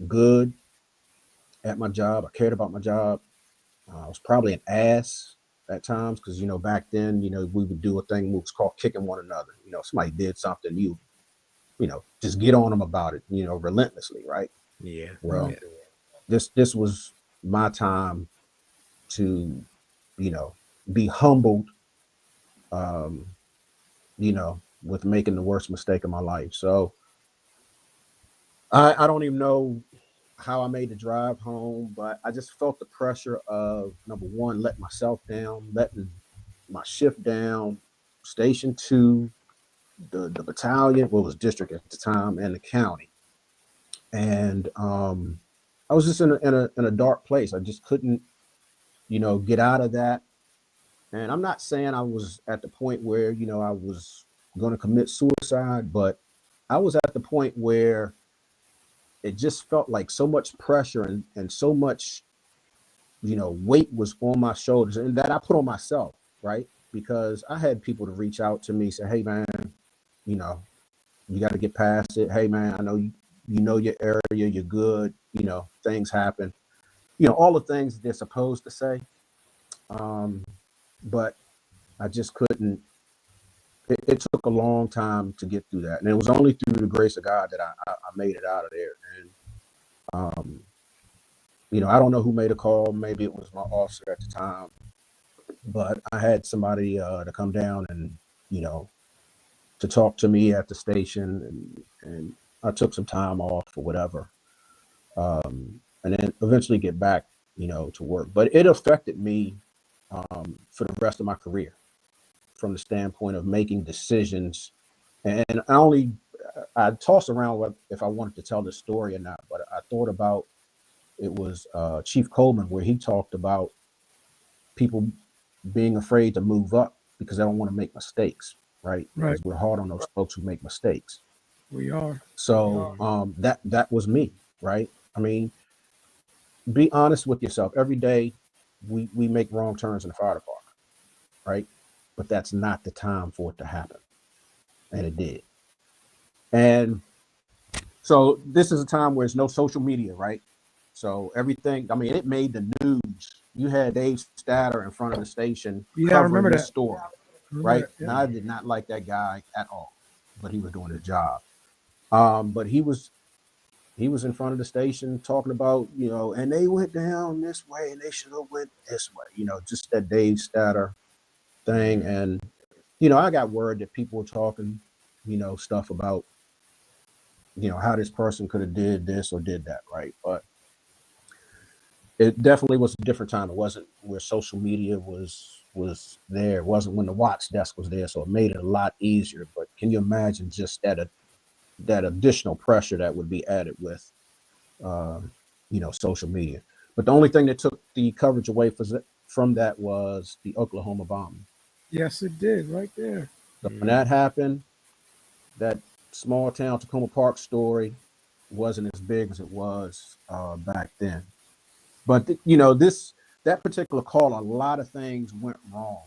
good at my job. I cared about my job. I was probably an ass at times because, back then, we would do a thing that was called kicking one another. Somebody did something, you just get on them about it, relentlessly, right? Yeah. Well, Yeah. this was my time to, you know, be humbled, um, with making the worst mistake of my life. So I don't even know how I made the drive home, but I just felt the pressure of, number one, letting myself down, letting my shift down, station two, the battalion, well, it was district at the time, and the county. And I was just in a dark place. I just couldn't, get out of that. And I'm not saying I was at the point where, I was going to commit suicide, but I was at the point where it just felt like so much pressure and so much, weight was on my shoulders and that I put on myself, right? Because I had people to reach out to me, say, hey, man, you know, you got to get past it. Hey, man, I know you know your area, you're good, things happen, all the things that they're supposed to say. But I just couldn't. It took a long time to get through that, and it was only through the grace of God that I made it out of there. And I don't know who made a call. Maybe it was my officer at the time, but I had somebody to come down and to talk to me at the station, and I took some time off or whatever, and then eventually get back, to work. But it affected me for the rest of my career, from the standpoint of making decisions. And I tossed around if I wanted to tell this story or not, but I thought about, it was Chief Coleman, where he talked about people being afraid to move up because they don't want to make mistakes, right? Right. Because we're hard on those folks who make mistakes. We are. So that was me, right? I mean, be honest with yourself. Every day we make wrong turns in the fire department, right? But that's not the time for it to happen. And it did. And so this is a time where there's no social media, right? So everything, I mean, it made the news. You had Dave Statter in front of the station Yeah, I covering remember this that. story, Remember right? that, yeah. Now, I did not like that guy at all, but he was doing his job. But he was in front of the station talking about, and they went down this way and they should have went this way, just that Dave Statter thing. And, I got word that people were talking, stuff about, how this person could have did this or did that, right? But it definitely was a different time. It wasn't where social media was there. It wasn't when the watch desk was there, so it made it a lot easier. But can you imagine just that additional pressure that would be added with social media? But the only thing that took the coverage away from that was the Oklahoma bombing. Yes, it did, right there. So when that happened, that small town Takoma Park story wasn't as big as it was back then. But that particular call, a lot of things went wrong,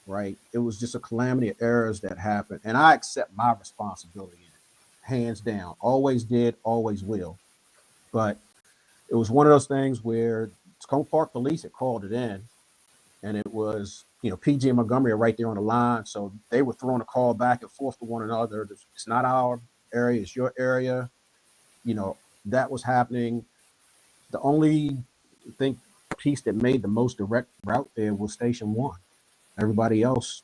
right? It was just a calamity of errors that happened, and I accept my responsibility in it, hands down. Always did, always will. But it was one of those things where Takoma Park Police had called it in, and it was, PG and Montgomery are right there on the line, so they were throwing a call back and forth to one another. It's not our area, it's your area. That was happening. The only, I think, piece that made the most direct route there was Station 1. Everybody else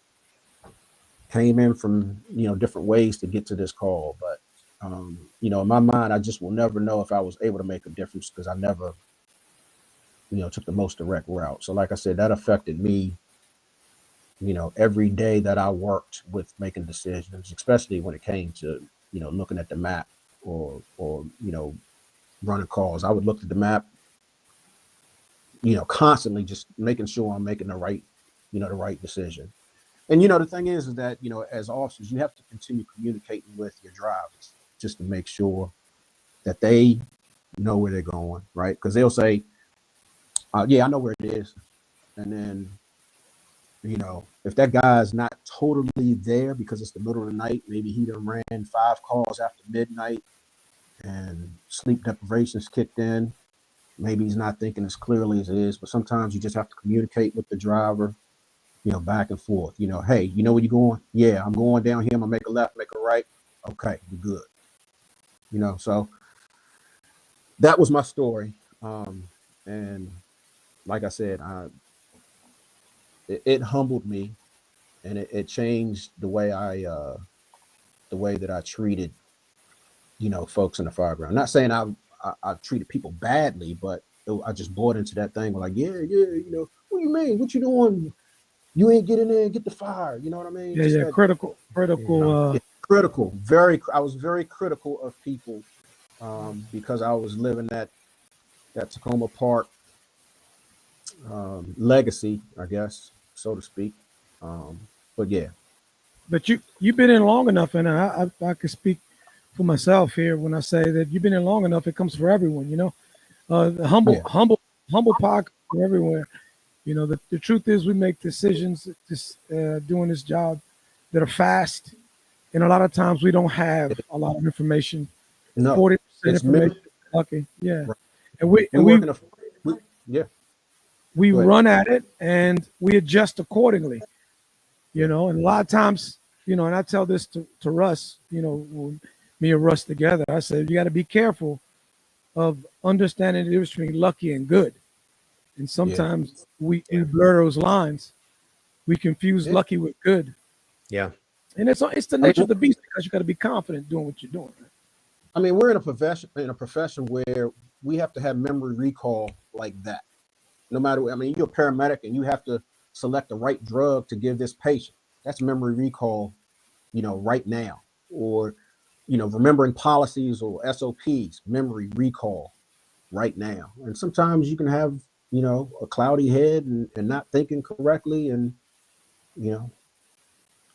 came in from, different ways to get to this call. But, in my mind, I just will never know if I was able to make a difference because I never, took the most direct route. So like I said, that affected me, every day that I worked with making decisions, especially when it came to, looking at the map or running calls. I would look at the map, constantly just making sure I'm making the right decision. And, the thing is that, as officers, you have to continue communicating with your drivers just to make sure that they know where they're going, right? Because they'll say, yeah, I know where it is. And then, if that guy is not totally there because it's the middle of the night, maybe he done ran 5 calls after midnight and sleep deprivation's kicked in. Maybe he's not thinking as clearly as it is, but sometimes you just have to communicate with the driver, back and forth. Hey, you know where you're going? Yeah, I'm going down here. I'm gonna make a left, make a right. okay, we're good. You know, so that was my story. And like I said, it humbled me, and it changed the way that I treated, you know, folks in the fireground. Not saying I treated people badly, but I just bought into that thing. Like, yeah, you know, what do you mean? What you doing? You ain't get in there and get the fire. You know what I mean? Yeah, Just yeah. that, Critical. yeah, critical. I was very critical of people, because I was living that Takoma Park legacy, I guess, so to speak. But yeah, But you've been in long enough, and I can speak for myself here when I say that you've been in long enough. It comes for everyone, you know. The yeah, humble podcast for everywhere. You know, the truth is we make decisions just doing this job that are fast, and a lot of times we don't have a lot of information. no, 40% it's information. Lucky, yeah. right. And we We and work we in yeah, we go ahead. run at it and we adjust accordingly. You Yeah, know, and a lot of times, you know, and I tell this to Russ, you know, when me and Russ together, I said you got to be careful of understanding the difference between lucky and good. And yeah, sometimes we blur those lines. We confuse yeah. lucky with good. Yeah. And it's the I nature mean, of the beast because you got to be confident doing what you're doing. we're in a profession where we have to have memory recall like that. No matter, you're a paramedic and you have to select the right drug to give this patient. That's memory recall, you know, right now. Or, you know, remembering policies or SOPs, memory recall right now. And sometimes you can have, you know, a cloudy head and not thinking correctly and, you know,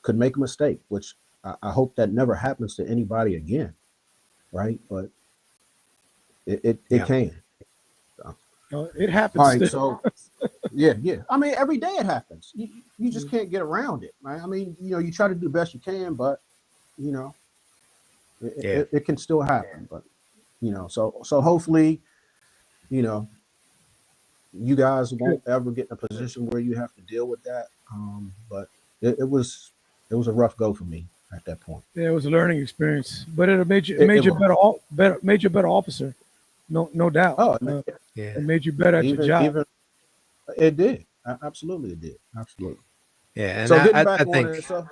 could make a mistake, which I hope that never happens to anybody again. Right. But it Yeah. can. So. It All happens right. still. So, yeah. Every day it happens. You just can't get around it. Right? You know, you try to do the best you can, but, you know, Yeah. it can still happen. But, you know, so hopefully, you know, you guys won't ever get in a position where you have to deal with that. But it was a rough go for me at that point. Yeah, it was a learning experience, but it made you It was. made you a better officer. No doubt. Oh, Yeah. It made you better at your job. even it did. Absolutely, it did. Absolutely. Yeah. And So getting I back on think it, so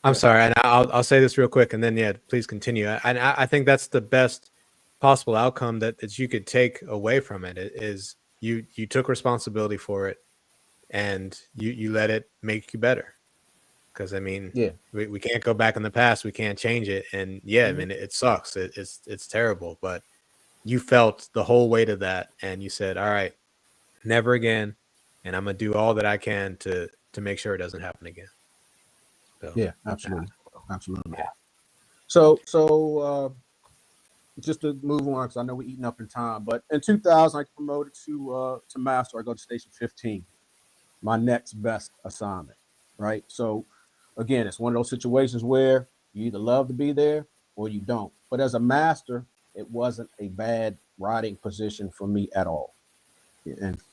I'm sorry, and I'll say this real quick, and then yeah, please continue. And I think that's the best possible outcome that you could take away from it is you took responsibility for it, and you let it make you better. Because yeah, we can't go back in the past, we can't change it, and yeah, I mhm, mean it sucks, it's terrible, but you felt the whole weight of that, and you said, all right, never again, and I'm gonna do all that I can to make sure it doesn't happen again. So yeah, absolutely, absolutely. yeah. So just to move on, because I know we're eating up in time, but in 2000, I got promoted to master. I go to Station 15, my next best assignment. Right. So again, it's one of those situations where you either love to be there or you don't. But as a master, it wasn't a bad riding position for me at all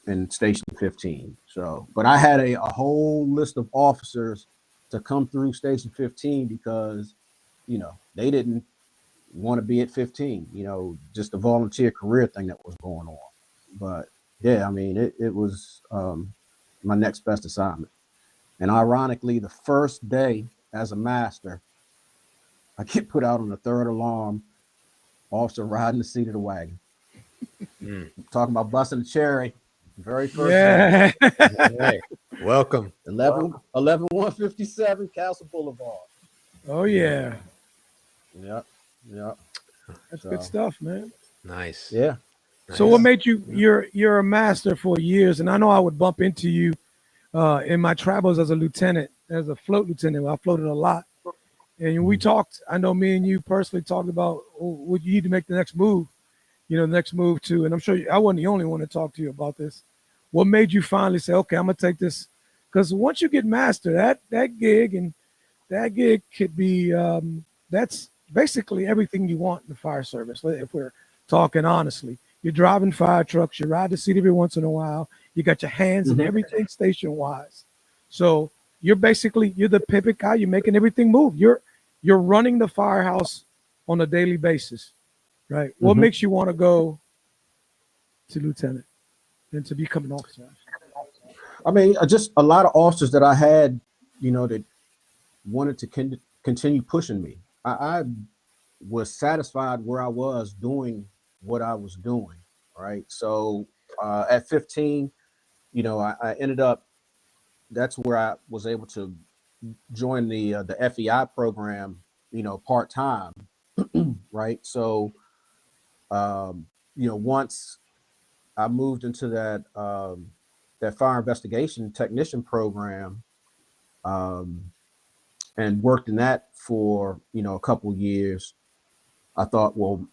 in Station 15. So, but I had a whole list of officers to come through Station 15 because, you know, they didn't want to be at 15, you know, just a volunteer career thing that was going on. But yeah, it was my next best assignment. And ironically, the first day as a master, I get put out on the third alarm, officer riding the seat of the wagon. Mm. Talking about busting the cherry, very first day. Yeah. Hey, welcome. 11157 Castle Boulevard. Oh yeah. Yep. Yep. That's good So stuff, man. Nice. yeah. So what Nice. Yeah. made you you're a master for years, and I know I would bump into you in my travels as a lieutenant, as a float lieutenant. I floated a lot, and we Mhm. talked. I know me and you personally talked about what you need to make the next move. You know, the next move to, and I'm sure I wasn't the only one to talk to you about this. What made you finally say, okay, I'm gonna take this? Because once you get master, that gig could be that's basically everything you want in the fire service. If we're talking honestly, you're driving fire trucks, you ride the seat every once in a while, you got your hands in Mhm. everything station wise. So you're the pivot guy, you're making everything move. you're running the firehouse on a daily basis, right? What Mhm. makes you want to go to lieutenant and to become an officer? I mean, just a lot of officers that I had, that wanted to continue pushing me. I was satisfied where I was doing what I was doing, right? So at 15, I ended up. That's where I was able to join the FEI program, part time, right? So once I moved into that fire investigation technician program, um, and worked in that for a couple years, I thought, well,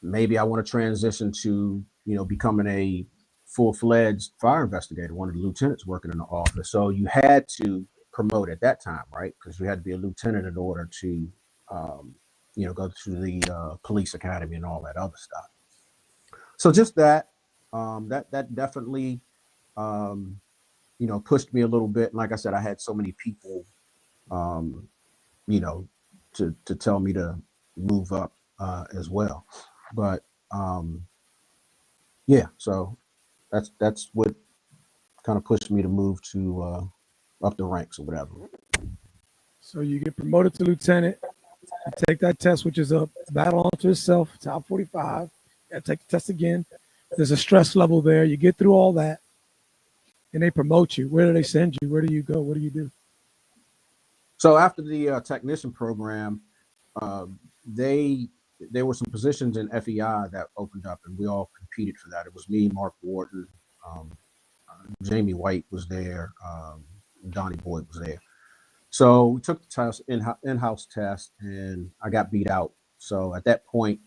maybe I want to transition to becoming a full-fledged fire investigator, one of the lieutenants working in the office. So you had to promote at that time, right? Because you had to be a lieutenant in order to go through the police academy and all that other stuff. So just that definitely um, pushed me a little bit. And like I said, I had so many people um, you know, to tell me to move up as well. But yeah, so that's what kind of pushed me to move to up the ranks or whatever. So you get promoted to lieutenant, you take that test, which is a battle unto itself, top 45. You take the test again. There's a stress level there. You get through all that, and they promote you. Where do they send you? Where do you go? What do you do? So after the technician program, uh, they there were some positions in FEI that opened up, and we all competed for that. It was me, Mark Wharton, um, Jamie White was there, Donnie Boyd was there. So we took the test, in-house test, and I got beat out. So at that point,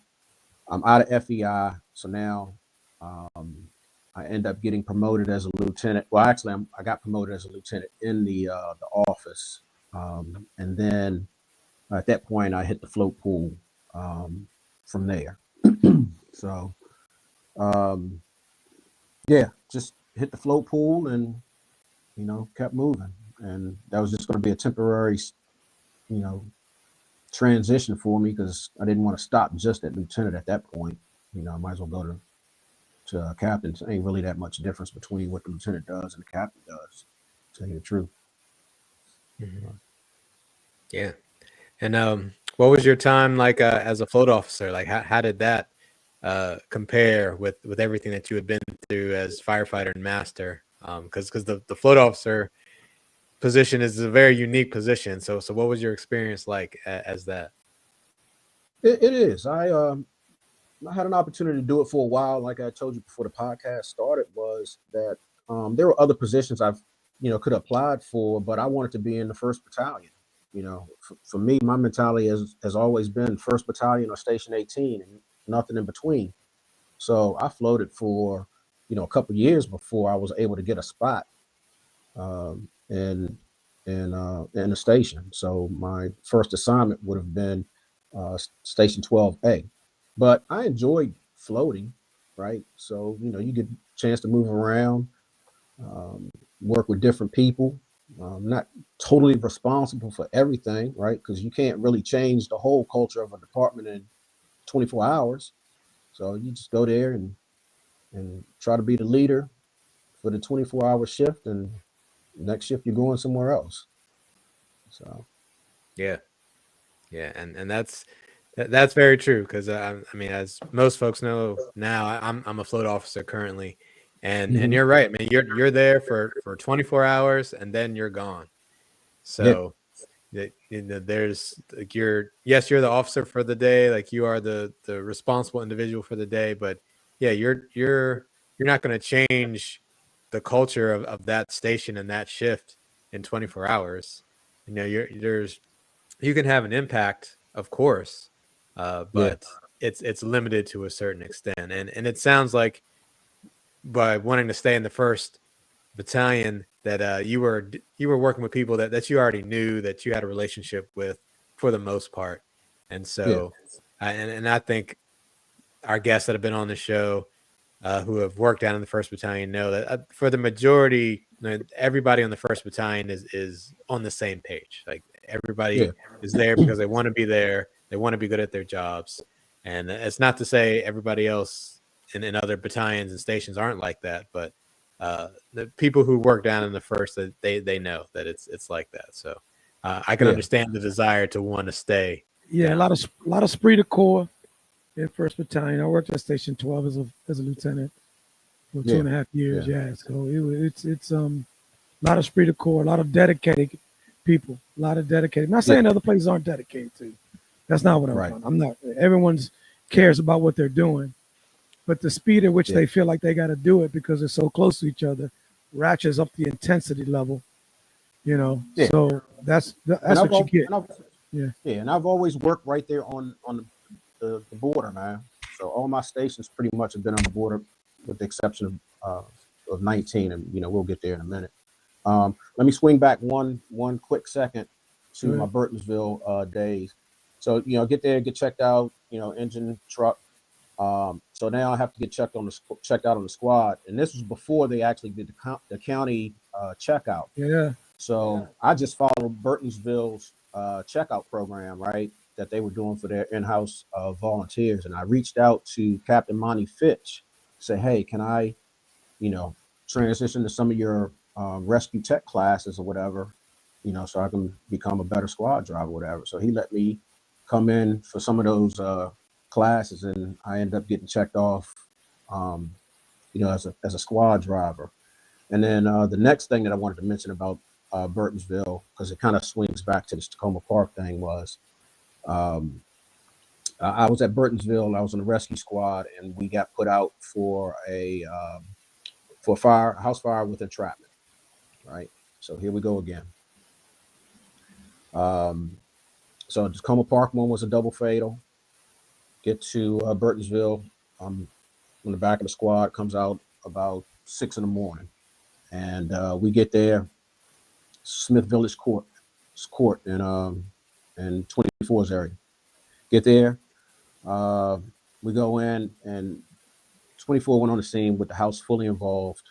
I'm out of FEI. So now I end up getting promoted as a lieutenant. Well, actually, I got promoted as a lieutenant in the office, and then at that point, I hit the float pool from there. So yeah, just hit the float pool and kept moving, and that was just going to be a temporary, you know, transition for me because I didn't want to stop just at lieutenant at that point. I might as well go to captain. There ain't really that much difference between what the lieutenant does and the captain does, to tell you the truth. Mm-hmm. Yeah. And what was your time like as a float officer? Like, how did that compare with everything that you had been through as firefighter and master? Because the float officer position is a very unique position. So what was your experience like as that? It is. I had an opportunity to do it for a while. Like I told you before the podcast started, was that there were other positions I've could have applied for, but I wanted to be in the 1st Battalion. For me, my mentality has always been 1st Battalion or Station 18 and nothing in between. So I floated for a couple years before I was able to get a spot in in the station. So my first assignment would have been Station 12A. But I enjoyed floating, right? So you get a chance to move around, um, work with different people. Not totally responsible for everything, right? Because you can't really change the whole culture of a department in 24 hours. So you just go there and try to be the leader for the 24-hour shift, and next shift you're going somewhere else. So Yeah. Yeah, and that's very true because I mean, as most folks know now, I'm a float officer currently, and you're right, man. You're there for 24 hours and then you're gone. yeah, So there's like you're the officer for the day, like you are the responsible individual for the day, but yeah, you're not going to change the culture of that station and that shift in 24 hours. You can have an impact, of course, yeah, but it's limited to a certain extent. And it sounds like by wanting to stay in the 1st Battalion that you were working with people that you already knew, that you had a relationship with for the most part. And yeah, so and I think our guests that have been on the show who have worked down in the 1st Battalion know that for the majority, everybody on the 1st Battalion is on the same page. Like Everybody Yeah. is there because they want to be there. They want to be good at their jobs. And it's not to say everybody else in other battalions and stations aren't like that, but the people who work down in the first, they know that it's like that. So I can Yeah. understand the desire to want to stay. Yeah, down. a lot of esprit de corps in First Battalion. I worked at Station 12 as a lieutenant for Yeah. 2.5 years. Yeah. Yeah, so it's a lot of esprit de corps, a lot of dedicated people, a lot of dedicated. Not Yeah. saying other places aren't dedicated to. That's not what I'm Right. trying. I'm not. Everyone's cares about what they're doing, but the speed at which Yeah. they feel like they got to do it because they're so close to each other ratchets up the intensity level. You know, Yeah. so that's And what you get. Yeah. and I've always worked right there on the border, man. So all my stations pretty much have been on the border, with the exception of 19, and we'll get there in a minute. Let me swing back one quick second to Go my ahead. Burtonsville days. So get there, get checked out, engine, truck. So now I have to get checked out on the squad, and this was before they actually did the county checkout. Yeah. So I just followed Burtonsville's checkout program, right, that they were doing for their in-house volunteers. And I reached out to Captain Monty Fitch, say, hey, can I, transition to some of your rescue tech classes or whatever, so I can become a better squad driver or whatever. So he let me come in for some of those classes, and I ended up getting checked off, as a squad driver. And then the next thing that I wanted to mention about Burtonsville, because it kind of swings back to this Takoma Park thing, was um, I was at Burtonsville. I was in the rescue squad, and we got put out for a house fire with entrapment. Right. So here we go again. So the Takoma Park one was a double fatal. Get to Burtonsville. I'm on the back of the squad. Comes out about 6 a.m, and we get there. Smith Village Court in 24's area. Get there. We go in, and 24 went on the scene with the house fully involved.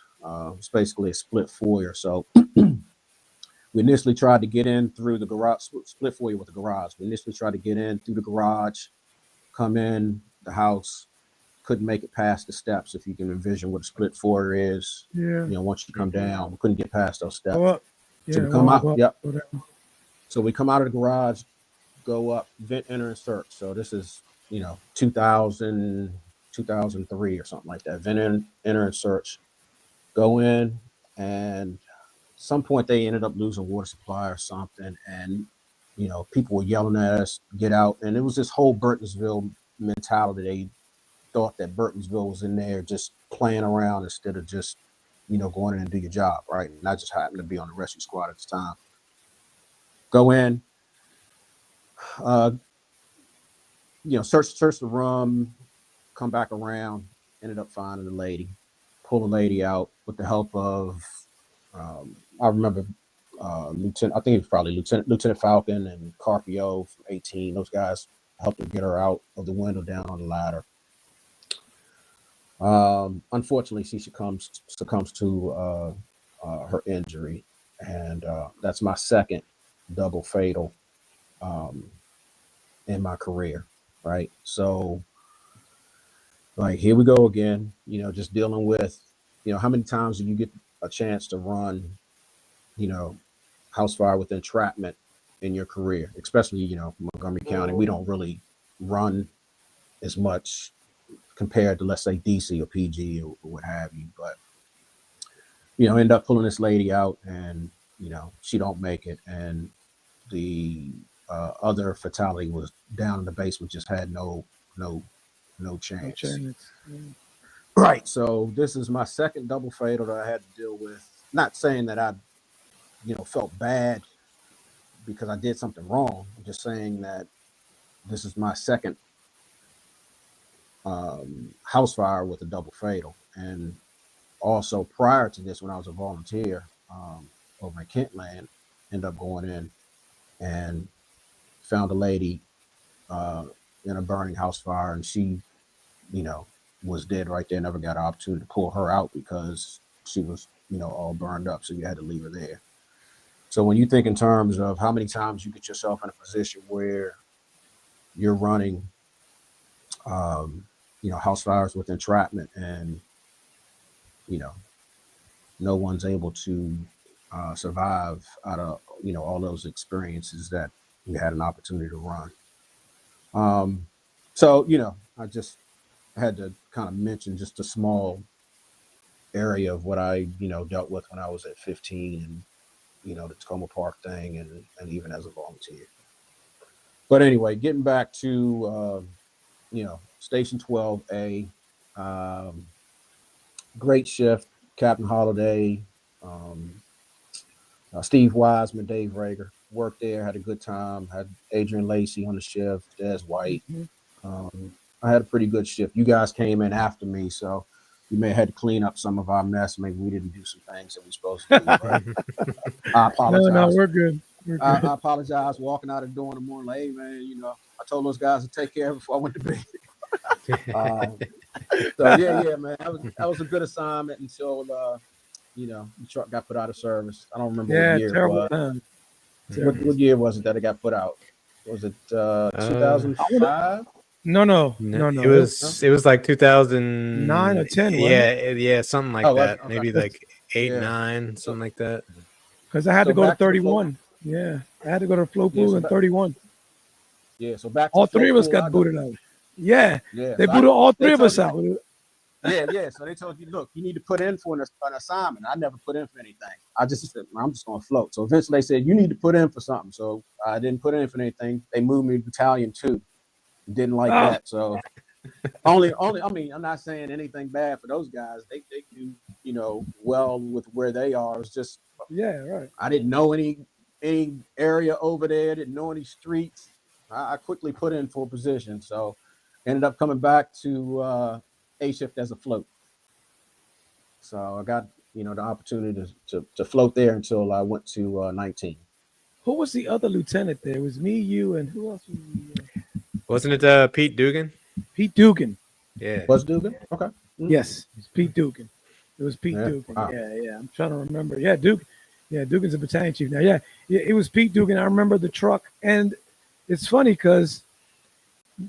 It's basically a split foyer. So we initially tried to get in through the garage, split foyer with the garage. We initially tried to get in through the garage, come in the house, couldn't make it past the steps. If you can envision what a split foyer is, Yeah. once you come down, we couldn't get past those steps. Go up. So Yeah. we come out. Go up, Yep. go down. So we come out of the garage, go up, vent, enter, and search. So this is, 2000, 2003 or something like that. Vent, enter, and search. Go in, and some point they ended up losing water supply or something. And, people were yelling at us, get out. And it was this whole Burtonsville mentality. They thought that Burtonsville was in there just playing around instead of just, going in and do your job, right? And I just happened to be on the rescue squad at the time. Go in, search the room, come back around, ended up finding the lady, pull the lady out with the help of, I remember Lieutenant, I think it was probably Lieutenant Falcon and Carpio from 18. Those guys helped her get her out of the window down on the ladder. Unfortunately, she succumbs to her injury, and that's my second double fatal in my career, right? So, like, here we go again, just dealing with, how many times do you get a chance to run, house fire with entrapment in your career, especially, Montgomery County. We don't really run as much compared to, let's say, DC or PG or what have you. But, end up pulling this lady out, and, she don't make it. And the other fatality was down in the basement, just had no chance. No chance. Yeah. Right. So this is my second double fatal that I had to deal with. Not saying that I, felt bad because I did something wrong. I'm just saying that this is my second house fire with a double fatal. And also prior to this, when I was a volunteer over in Kentland, ended up going in and found a lady in a burning house fire, and she, was dead right there. Never got an opportunity to pull her out because she was, all burned up. So you had to leave her there. So when you think in terms of how many times you get yourself in a position where you're running, house fires with entrapment, and no one's able to survive out of all those experiences that we had an opportunity to run. So I just had to kind of mention just a small area of what I dealt with when I was at 15, and the Takoma Park thing, and even as a volunteer. But anyway, getting back to Station 12A, great shift, Captain Holiday, Steve Wiseman, Dave Rager worked there, had a good time, had Adrian Lacey on the shift, Des White. I had a pretty good shift. You guys came in after me, so we may have had to clean up some of our mess. Maybe we didn't do some things that we supposed to do. But I apologize. No, we're good. I apologize walking out the door in the morning, like, hey, man, I told those guys to take care of it before I went to bed. So yeah, man, that was a good assignment until the truck got put out of service. I don't remember what year terrible it was. time. What year was it that it got put out? Was it 2005? No. It was like 2009 or 10. Yeah, something like that. Okay. Maybe like 8, 9, something like that. Because I had to go to 31. Yeah, I had to go to flow pool in 31. Yeah, so back to all three of us got booted out. Yeah, they booted all three of us out. Yeah. So they told you, look, you need to put in for an assignment. I never put in for anything. I just said, I'm just going to float. So eventually they said, you need to put in for something. So I didn't put in for anything. They moved me to Battalion 2. Didn't like that. So only. I mean, I'm not saying anything bad for those guys. They do, well with where they are. It's just, right. I didn't know any area over there. Didn't know any streets. I quickly put in for a position. So ended up coming back to A shift as a float. So I got, the opportunity to float there until I went to 19. Who was the other lieutenant there? It was me, you, and who else was Wasn't it Pete Dugan? Pete Dugan. Yeah. Was Dugan? Okay. Mm-hmm. Yes, it's Pete Dugan. It was Pete Dugan. Wow. Yeah. I'm trying to remember. Yeah, Dugan. Yeah, Dugan's a battalion chief now. Yeah, it was Pete Dugan. I remember the truck. And it's funny because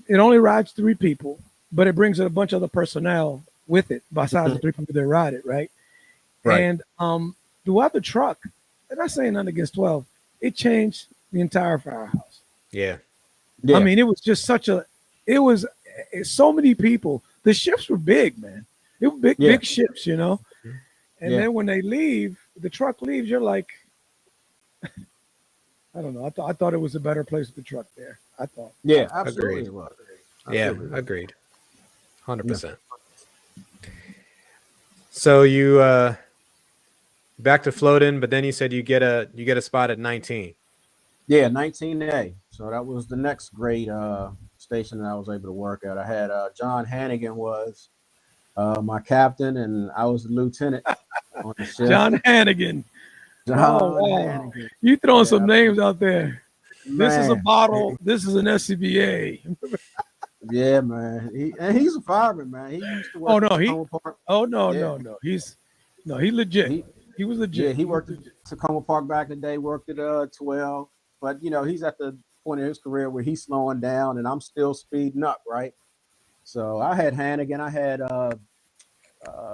it only rides 3 people, but it brings a bunch of other personnel with it besides the 3 people that ride it, right? And throughout the truck, and I'm saying nothing against 12, it changed the entire firehouse. Yeah. I mean, it was just so many people. The shifts were big, man. It were big shifts, And then when they leave, the truck leaves, you're like, I don't know. I thought it was a better place with the truck there. I thought. Yeah, absolutely. Agreed. Agreed. 100%. So you back to floating, but then you said you get a spot at 19. Yeah, 19A. So that was the next great station that I was able to work at. I had John Hannigan was my captain, and I was the lieutenant on the ship. John Hannigan. Hannigan. You throwing some names out there. Man. This is a bottle. This is an SCBA. Yeah, man. He's a fireman, man. He used to work at Takoma Park. No. He's legit. He was legit. Yeah, he worked at Takoma Park back in the day, worked at 12. But, he's at the point in his career where he's slowing down and I'm still speeding up, right? So I had Hannigan. I had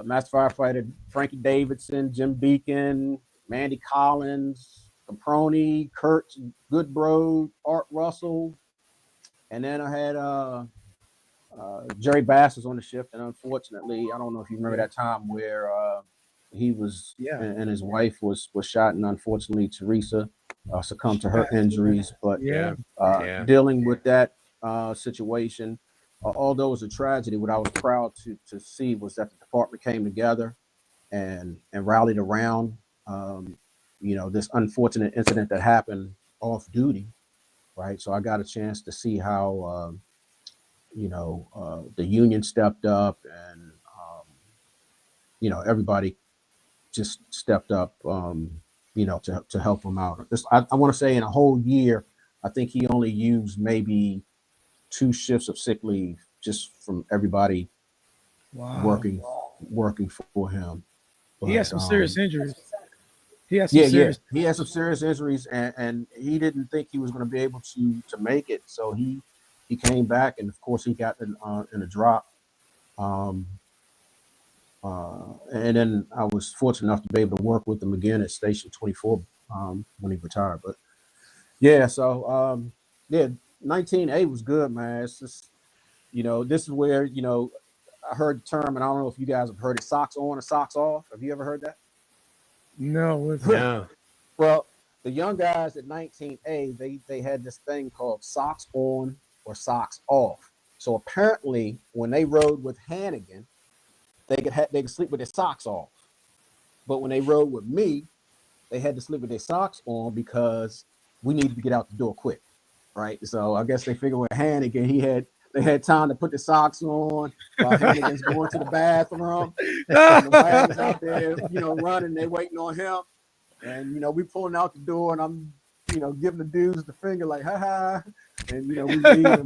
Master Firefighter Frankie Davidson, Jim Beacon, Mandy Collins, Caproni, Kurt Goodbro, Art Russell. And then I had Jerry Bass was on the shift. And unfortunately, I don't know if you remember that time where he was and his wife was shot. And unfortunately, Teresa succumbed to her injuries. But dealing with that situation, although it was a tragedy, what I was proud to see was that the department came together and rallied around, this unfortunate incident that happened off duty, right? So I got a chance to see how, the union stepped up and, everybody just stepped up, to help him out. I want to say in a whole year, I think he only used maybe 2 shifts of sick leave just from everybody working for him. But, he had some serious injuries. He has some Yeah, serious. he had some serious injuries, and he didn't think he was going to be able to make it. So he came back, and of course he got in a drop. Um, and then I was fortunate enough to be able to work with him again at Station 24 when he retired. But yeah, so yeah, 19A was good, man. It's just, this is where, I heard the term, and I don't know if you guys have heard it, socks on or socks off. Have you ever heard that? No, what's that? No. Well, the young guys at 19A, they had this thing called socks on or socks off. So apparently, when they rode with Hannigan, they could sleep with their socks off. But when they rode with me, they had to sleep with their socks on because we needed to get out the door quick, right? So I guess they figured with Hannigan, they had time to put the socks on while Hannigan's going to the bathroom, and the wagons out there, running, they waiting on him. And, we pulling out the door, and I'm, giving the dudes the finger like, ha ha. And, we leaving.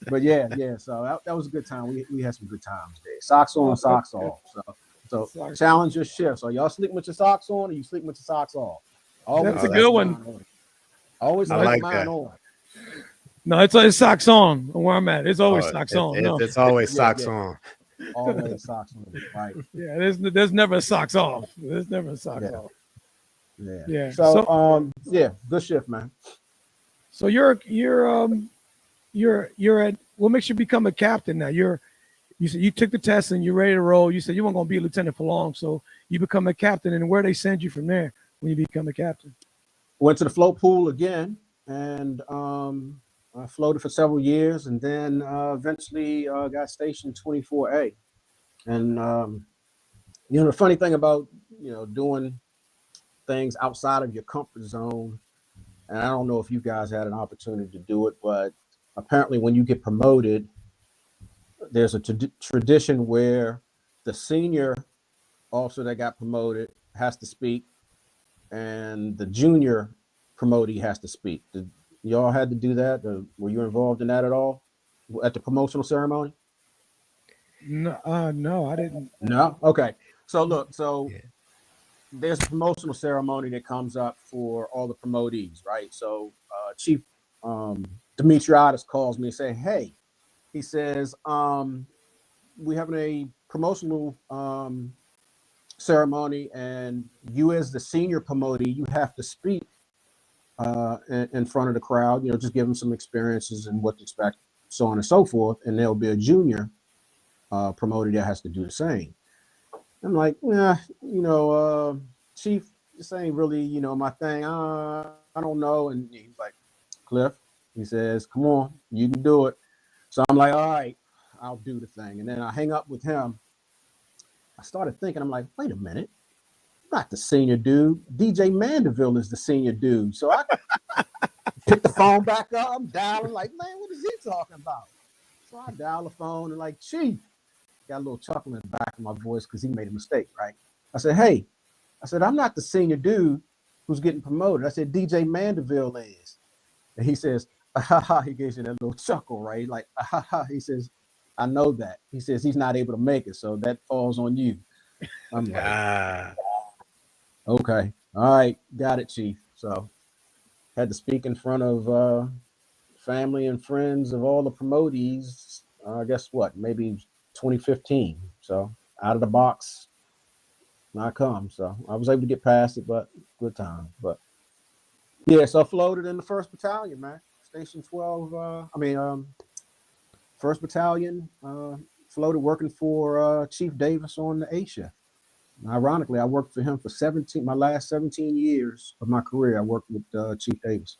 But yeah. So that was a good time. We had some good times there. Socks on, socks off. So challenge your shifts. Are y'all sleeping with your socks on, or you sleeping with your socks off? Always That's a good one. Always like mine on. No, it's socks on where I'm at. It's always socks on. No. It's always socks on. Always socks on, right? Yeah, there's never socks off. There's never socks off. Yeah. So good shift, man. So you're at what makes you become a captain now? You said you took the test and you're ready to roll. You said you weren't going to be a lieutenant for long, so you become a captain. And where they send you from there when you become a captain? Went to the float pool again, and I floated for several years, and then eventually got stationed 24A. And the funny thing about doing things outside of your comfort zone, and I don't know if you guys had an opportunity to do it, but apparently when you get promoted, there's a tradition where the senior officer that got promoted has to speak, and the junior promotee has to speak. Did y'all had to do that? Were you involved in that at all at the promotional ceremony? No, I didn't. No. Okay. So look, there's a promotional ceremony that comes up for all the promotees, right? So Chief Demetriadis calls me and say, hey, he says, we having a promotional ceremony, and you as the senior promotee, you have to speak in front of the crowd, just give them some experiences and what to expect, so on and so forth. And there'll be a junior promotee that has to do the same. I'm like, Chief, this ain't really, my thing. I don't know. And he's like, Cliff, he says, come on, you can do it. So I'm like, all right, I'll do the thing. And then I hang up with him. I started thinking, I'm like, wait a minute, I'm not the senior dude. DJ Mandeville is the senior dude. So I pick the phone back up. I'm dialing like, man, what is he talking about? So I dial the phone and like, Chief, got a little chuckle in the back of my voice because he made a mistake, right? I said, hey, I'm not the senior dude who's getting promoted. I said, DJ Mandeville is. And he says, he gives you that little chuckle, right? Like, he says, I know that. He says he's not able to make it, so that falls on you. I'm like, okay, all right, got it, Chief. So had to speak in front of family and friends of all the promotees. Guess what? Maybe 2015. So out of the box, I come. So I was able to get past it, but good time. But yeah, so I floated in the 1st Battalion, man. Station 12. 1st Battalion. Floated working for Chief Davis on the A shift. Ironically, I worked for him for my last 17 years of my career. I worked with Chief Davis.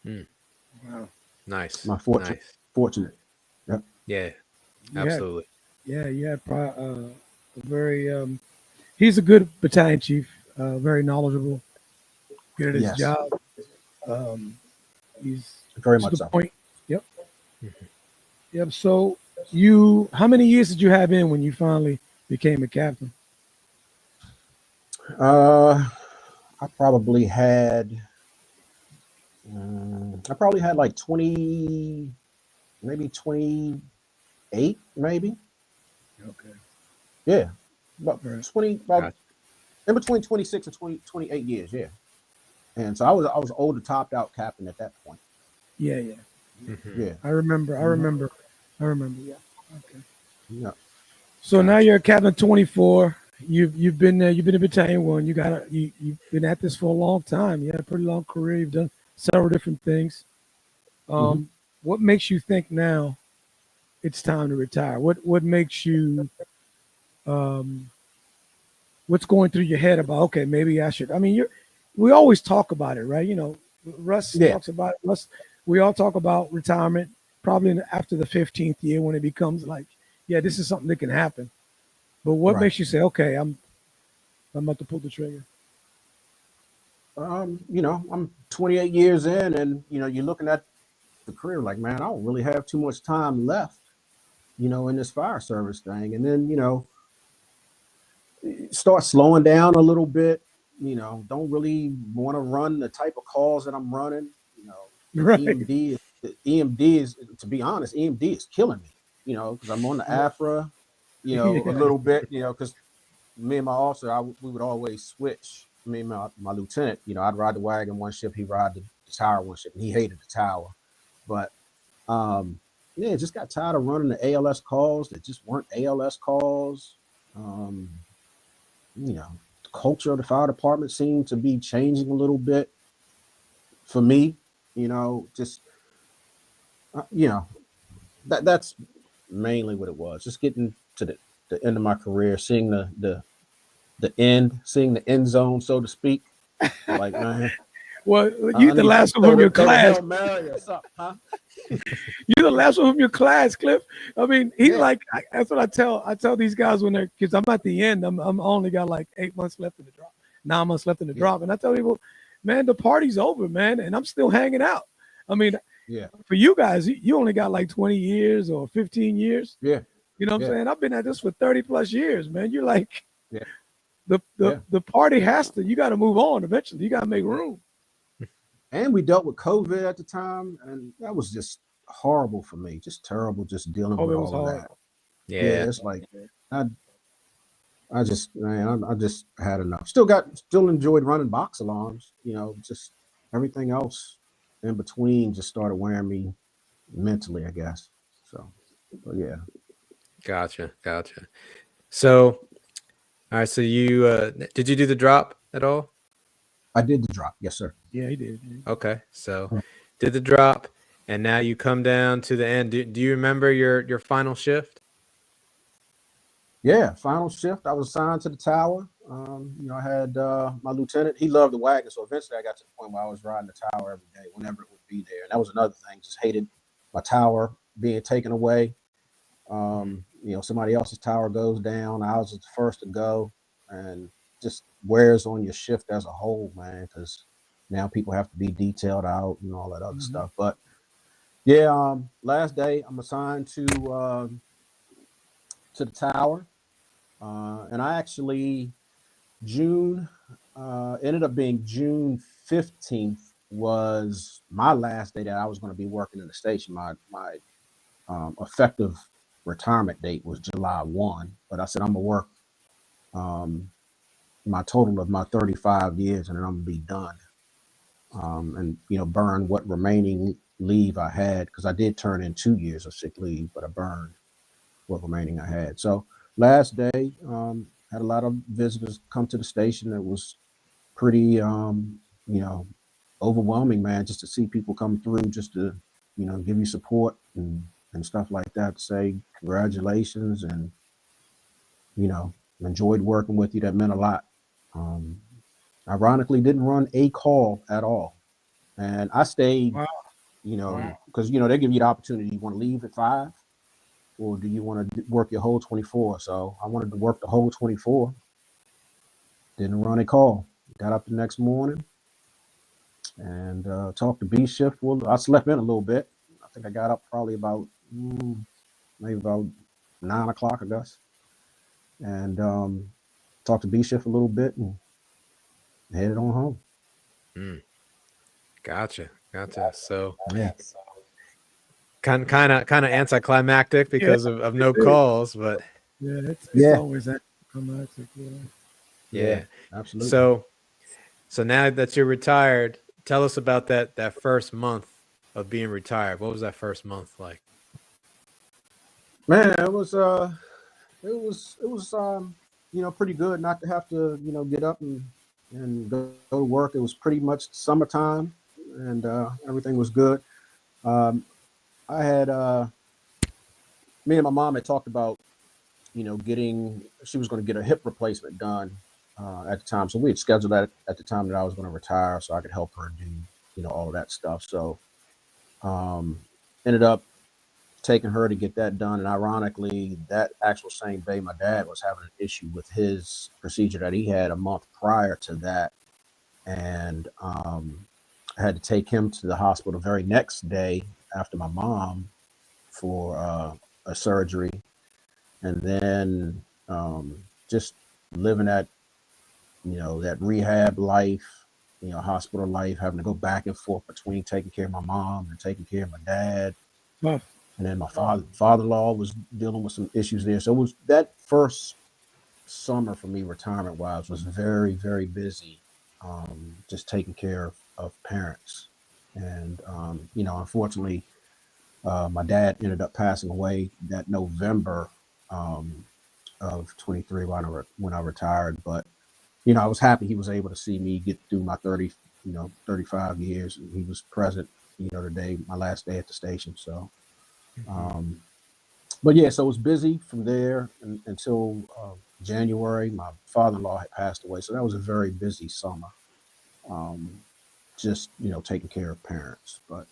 Wow. Nice. My fortunate. Yep. Yeah, absolutely. A very, he's a good battalion chief, very knowledgeable, good at his job. He's very much so. Point. Yep. Mm-hmm. Yep. So how many years did you have in when you finally became a captain? I probably had like 20, maybe 28, maybe. Okay. Yeah. About 20, about in between 26 and 28 years, yeah. And so I was older, topped out captain at that point. Yeah. Mhm. Yeah. I remember. Yeah. Okay. Yeah. So now you're a captain 24. You've been there. You've been in Battalion 1. You've been at this for a long time. You had a pretty long career. You've done several different things. What makes you think now it's time to retire? What makes you what's going through your head about, okay, maybe I should. I mean, we always talk about it, right? You know, Russ talks about it. We all talk about retirement probably after the 15th year when it becomes like, yeah, this is something that can happen. But what makes you say, okay, I'm about to pull the trigger? You know, I'm 28 years in, and you know, you're looking at the career like, man, I don't really have too much time left, you know, in this fire service thing. And then, you know, start slowing down a little bit, you know, don't really want to run the type of calls that I'm running, you know. Right. EMD is, to be honest, EMD is killing me, you know, because I'm on the AFRA, you know, a little bit, you know, because me and my officer, we would always switch. Me and my lieutenant, you know, I'd ride the wagon one shift, he'd ride the tower one shift, and he hated the tower. But yeah, just got tired of running the ALS calls that just weren't ALS calls. You know, the culture of the fire department seemed to be changing a little bit for me, you know, just you know, that's mainly what it was. Just getting to the end of my career, seeing the end zone, so to speak. Like, man, well, you the last one from your class. Huh? You're the last one from your class, Cliff. I mean, he's like, that's what I tell these guys when they're, because I'm at the end. I'm only got like 8 months left in the drop, 9 months left in the drop, and I tell people, man, the party's over, man, and I'm still hanging out. I mean, for you guys, you only got like 20 years or 15 years. Yeah. You know what I'm saying? I've been at this for 30 plus years, man. You're like, the party has to, you got to move on eventually. You got to make room. And we dealt with COVID at the time, and that was just horrible for me. Just terrible, just dealing with all of that. Yeah, it's like I just had enough. Still enjoyed running box alarms, you know, just everything else in between just started wearing me mentally, I guess. So, but yeah. Gotcha. So, all right. So you did you do the drop at all? I did the drop. Yes, sir. Yeah, he did. Okay. So did the drop, and now you come down to the end. Do you remember your final shift? Yeah, final shift. I was assigned to the tower. You know, I had my lieutenant. He loved the wagon, so eventually I got to the point where I was riding the tower every day, whenever it would be there. And that was another thing. Just hated my tower being taken away. You know, somebody else's tower goes down. I was the first to go, and just wears on your shift as a whole, man. Because now people have to be detailed out and all that other stuff. But yeah, last day I'm assigned to the tower. And I actually ended up being June 15th was my last day that I was going to be working in the station. My effective retirement date was July 1, but I said I'm gonna work my total of my 35 years and then I'm gonna be done. And you know, burn what remaining leave I had, because I did turn in 2 years of sick leave, but I burned what remaining I had. So last day, had a lot of visitors come to the station. It was pretty, you know, overwhelming, man, just to see people come through, just to, you know, give you support and stuff like that, say congratulations and, you know, enjoyed working with you. That meant a lot. Ironically, didn't run a call at all. And I stayed, you know, because, you know, they give you the opportunity. You want to leave at 5? Or do you want to work your whole 24? So I wanted to work the whole 24. Didn't run a call. Got up the next morning and talked to B shift. Well, I slept in a little bit. I think I got up probably about maybe about 9 o'clock, I guess. And talked to B shift a little bit and headed on home. Gotcha. So yeah. Kind of anticlimactic because of no calls, but it's always anticlimactic. Yeah. Yeah. Absolutely. So now that you're retired, tell us about that first month of being retired. What was that first month like? Man, it was pretty good not to have to, get up and go to work. It was pretty much summertime, and everything was good. Um, I had me and my mom had talked about, she was going to get a hip replacement done at the time. So we had scheduled that at the time that I was going to retire so I could help her do, all of that stuff. So um, ended up taking her to get that done. And ironically, that actual same day, my dad was having an issue with his procedure that he had a month prior to that. And I had to take him to the hospital the very next day after my mom for a surgery. And then just living that rehab life, hospital life, having to go back and forth between taking care of my mom and taking care of my dad. Tough. And then my father-in-law was dealing with some issues there. So it was that first summer for me, retirement wise, was very, very busy. Just taking care of parents. And, unfortunately, my dad ended up passing away that November of 23 when I retired. But, I was happy he was able to see me get through my 35 years. He was present, the day, my last day at the station. So, but yeah, so it was busy from there until January. My father-in-law had passed away, so that was a very busy summer. Just taking care of parents. But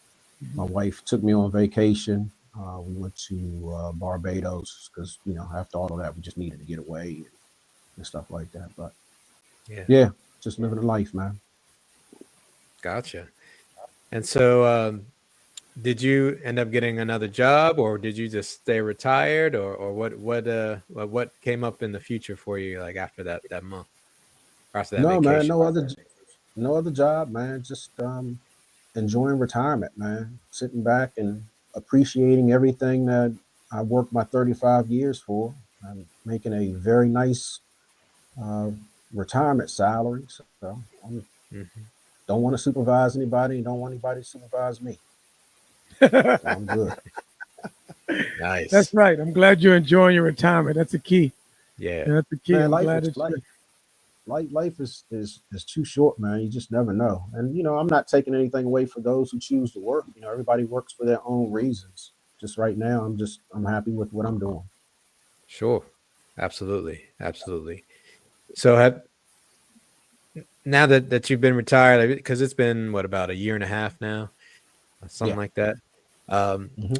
my wife took me on vacation. We went to Barbados because after all of that, we just needed to get away and stuff like that. But yeah, just living a life, man. Gotcha. And so, did you end up getting another job, or did you just stay retired, or what came up in the future for you, like after that month, or after that No, man, vacation? no other job, man. Just enjoying retirement, man. Sitting back and appreciating everything that I worked my 35 years for. I'm making a very nice uh, retirement salary, so I Hmm. don't want to supervise anybody and don't want anybody to supervise me. So I'm good. That's Nice. right. I'm glad you're enjoying your retirement. That's the key. Yeah. Yeah, that's the key. Man, I'm life glad is it's life is too short, man. You just never know. And I'm not taking anything away for those who choose to work. Everybody works for their own reasons. Just right now, I'm happy with what I'm doing. Sure. Absolutely. So now that you've been retired, because it's been what, about a year and a half now, something Yeah. like that. Um, Hmm.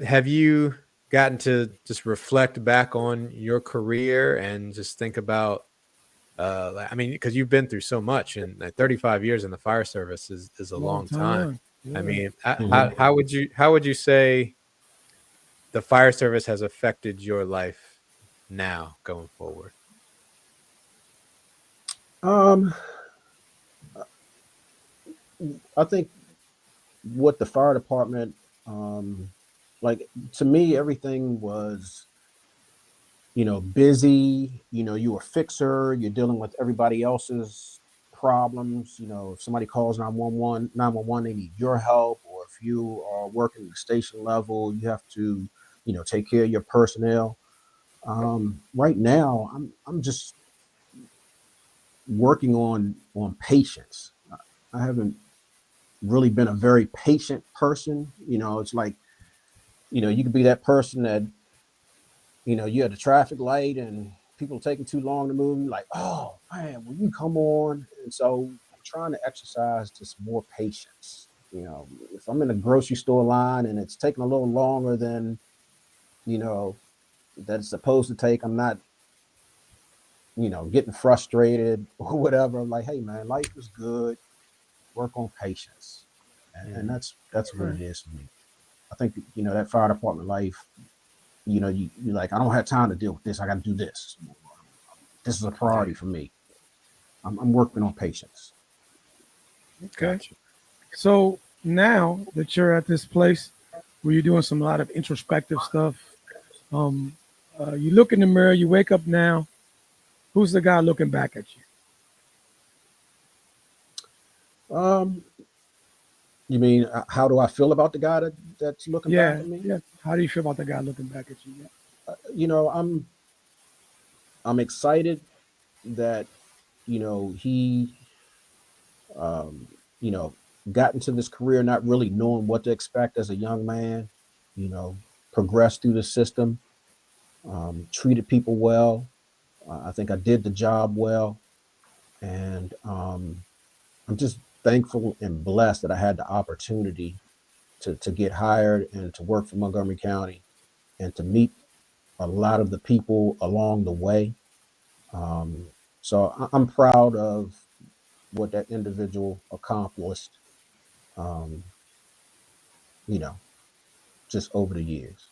have you gotten to just reflect back on your career and just think about, I mean, because you've been through so much, and like 35 years in the fire service is a long long time. time. I Yeah. mean, Hmm. how would you say the fire service has affected your life now going forward? Um, I think what the fire department, um, like to me, everything was, busy. You a fixer. You're dealing with everybody else's problems. If somebody calls 911, they need your help. Or if you are working at the station level, you have to, take care of your personnel. Right now, I'm just working on patience. I haven't really been a very patient person. It's like, you could be that person that, you're at a traffic light and people taking too long to move. You're like, oh man, will you come on? And so I'm trying to exercise just more patience. If I'm in a grocery store line and it's taking a little longer than, you know, that it's supposed to take, I'm not, getting frustrated or whatever. I'm like, hey man, life is good. Work on patience. And Mhm. that's what it is for me. I think, that fire department life, you're like, I don't have time to deal with this. I got to do this. This is a Yeah, priority for me. I'm working on patience. Okay. gotcha. So now that you're at this place where you're doing some a lot of introspective stuff, um, you look in the mirror, you wake up now. Who's the guy looking back at you? You mean how do I feel about the guy that's looking back at me? Yeah. How do you feel about the guy looking back at you? Yeah. You know, I'm excited that he you know got into this career not really knowing what to expect as a young man. Progressed through the system, treated people well. I think I did the job well, and I'm just thankful and blessed that I had the opportunity to get hired and to work for Montgomery County and to meet a lot of the people along the way. So I'm proud of what that individual accomplished, um, just over the years.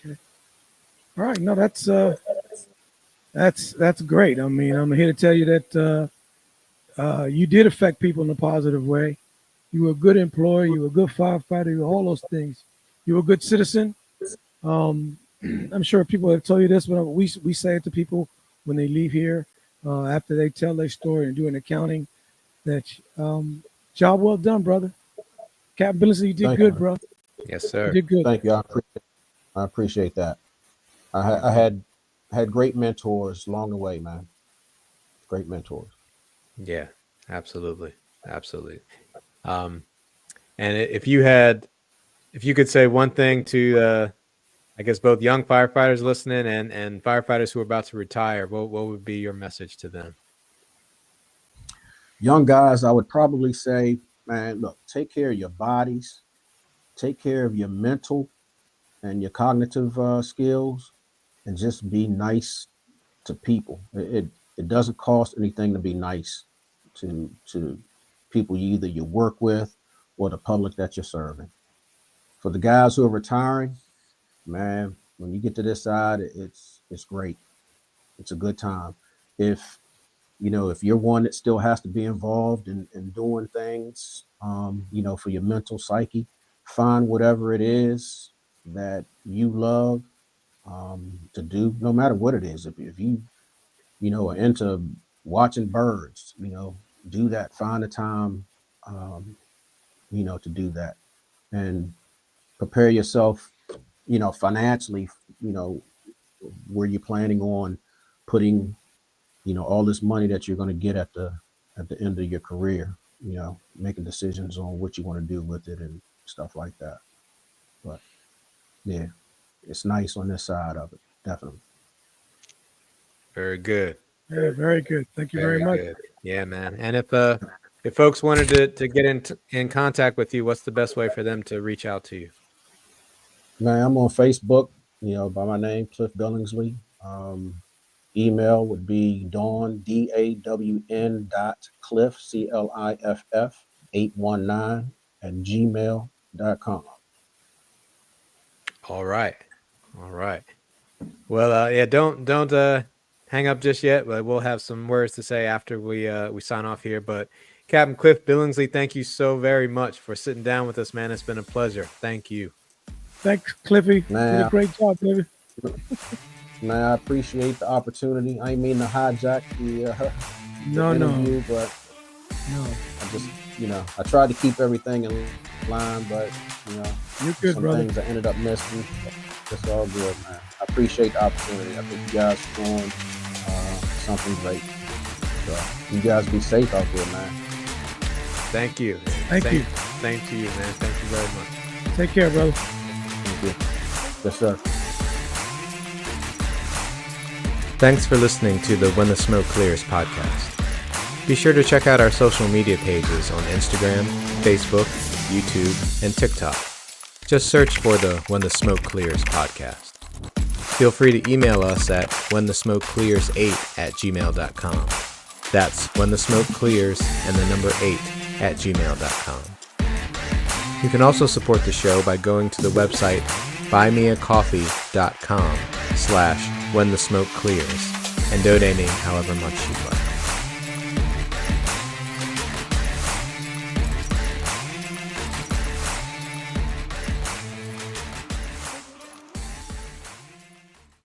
Okay. All right. No, that's great. I mean, I'm here to tell you that you did affect people in a positive way. You were a good employee. You were a good firefighter. You were all those things. You were a good citizen. I'm sure people have told you this, but we say it to people when they leave here after they tell their story and do an accounting. That job well done, brother. Captain Billingslea, you did good, bro. Yes, sir. You did good. Thank you. I appreciate that. I had great mentors along the way, man. Great mentors. Yeah, absolutely. And if you could say one thing to, I guess, both young firefighters listening and firefighters who are about to retire, what would be your message to them? Young guys, I would probably say, man, look, take care of your bodies, take care of your mental and your cognitive skills, and just be nice to people. It doesn't cost anything to be nice to people you work with or the public that you're serving. For the guys who are retiring, man, when you get to this side, it's great. It's a good time. If you're one that still has to be involved in doing things, for your mental psyche, find whatever it is that you love to do, no matter what it is. If you are into watching birds, do that. Find a time, to do that, and prepare yourself, financially, where you're planning on putting, all this money that you're going to get at the end of your career, making decisions on what you want to do with it and stuff like that. But yeah, it's nice on this side of it, definitely. Very good. Yeah, very good. Thank you very much. Good. Yeah, man. And if folks wanted to get in contact with you, what's the best way for them to reach out to you? Man, I'm on Facebook, by my name, Cliff Billingsley. Email would be Dawn, DAWN .Cliff, CLIFF 819 @gmail.com. All right. Well, yeah, don't hang up just yet, but we'll have some words to say after we sign off here. But Captain Cliff Billingsley, thank you so very much for sitting down with us, man. It's been a pleasure. Thank you. Thanks, Cliffy. Man, did a great job, baby. Man, I appreciate the opportunity. I ain't mean to hijack the interview, but I just, I tried to keep everything in line, but you're good, some brother. things I ended up missing. It's all good, man. I appreciate the opportunity. I think you guys are doing something great. So you guys be safe out there, man. Thank you. Thank you. Same to you, man. Thank you very much. Take care, brother. Thank you. Yes, sir. Thanks for listening to the When the Smoke Clears podcast. Be sure to check out our social media pages on Instagram, Facebook, YouTube, and TikTok. Just search for the When the Smoke Clears podcast. Feel free to email us at whenthesmokeclears8@gmail.com. That's whenthesmokeclears and the number 8@gmail.com. You can also support the show by going to the website buymeacoffee.com/whenthesmokeclears and donating however much you'd like.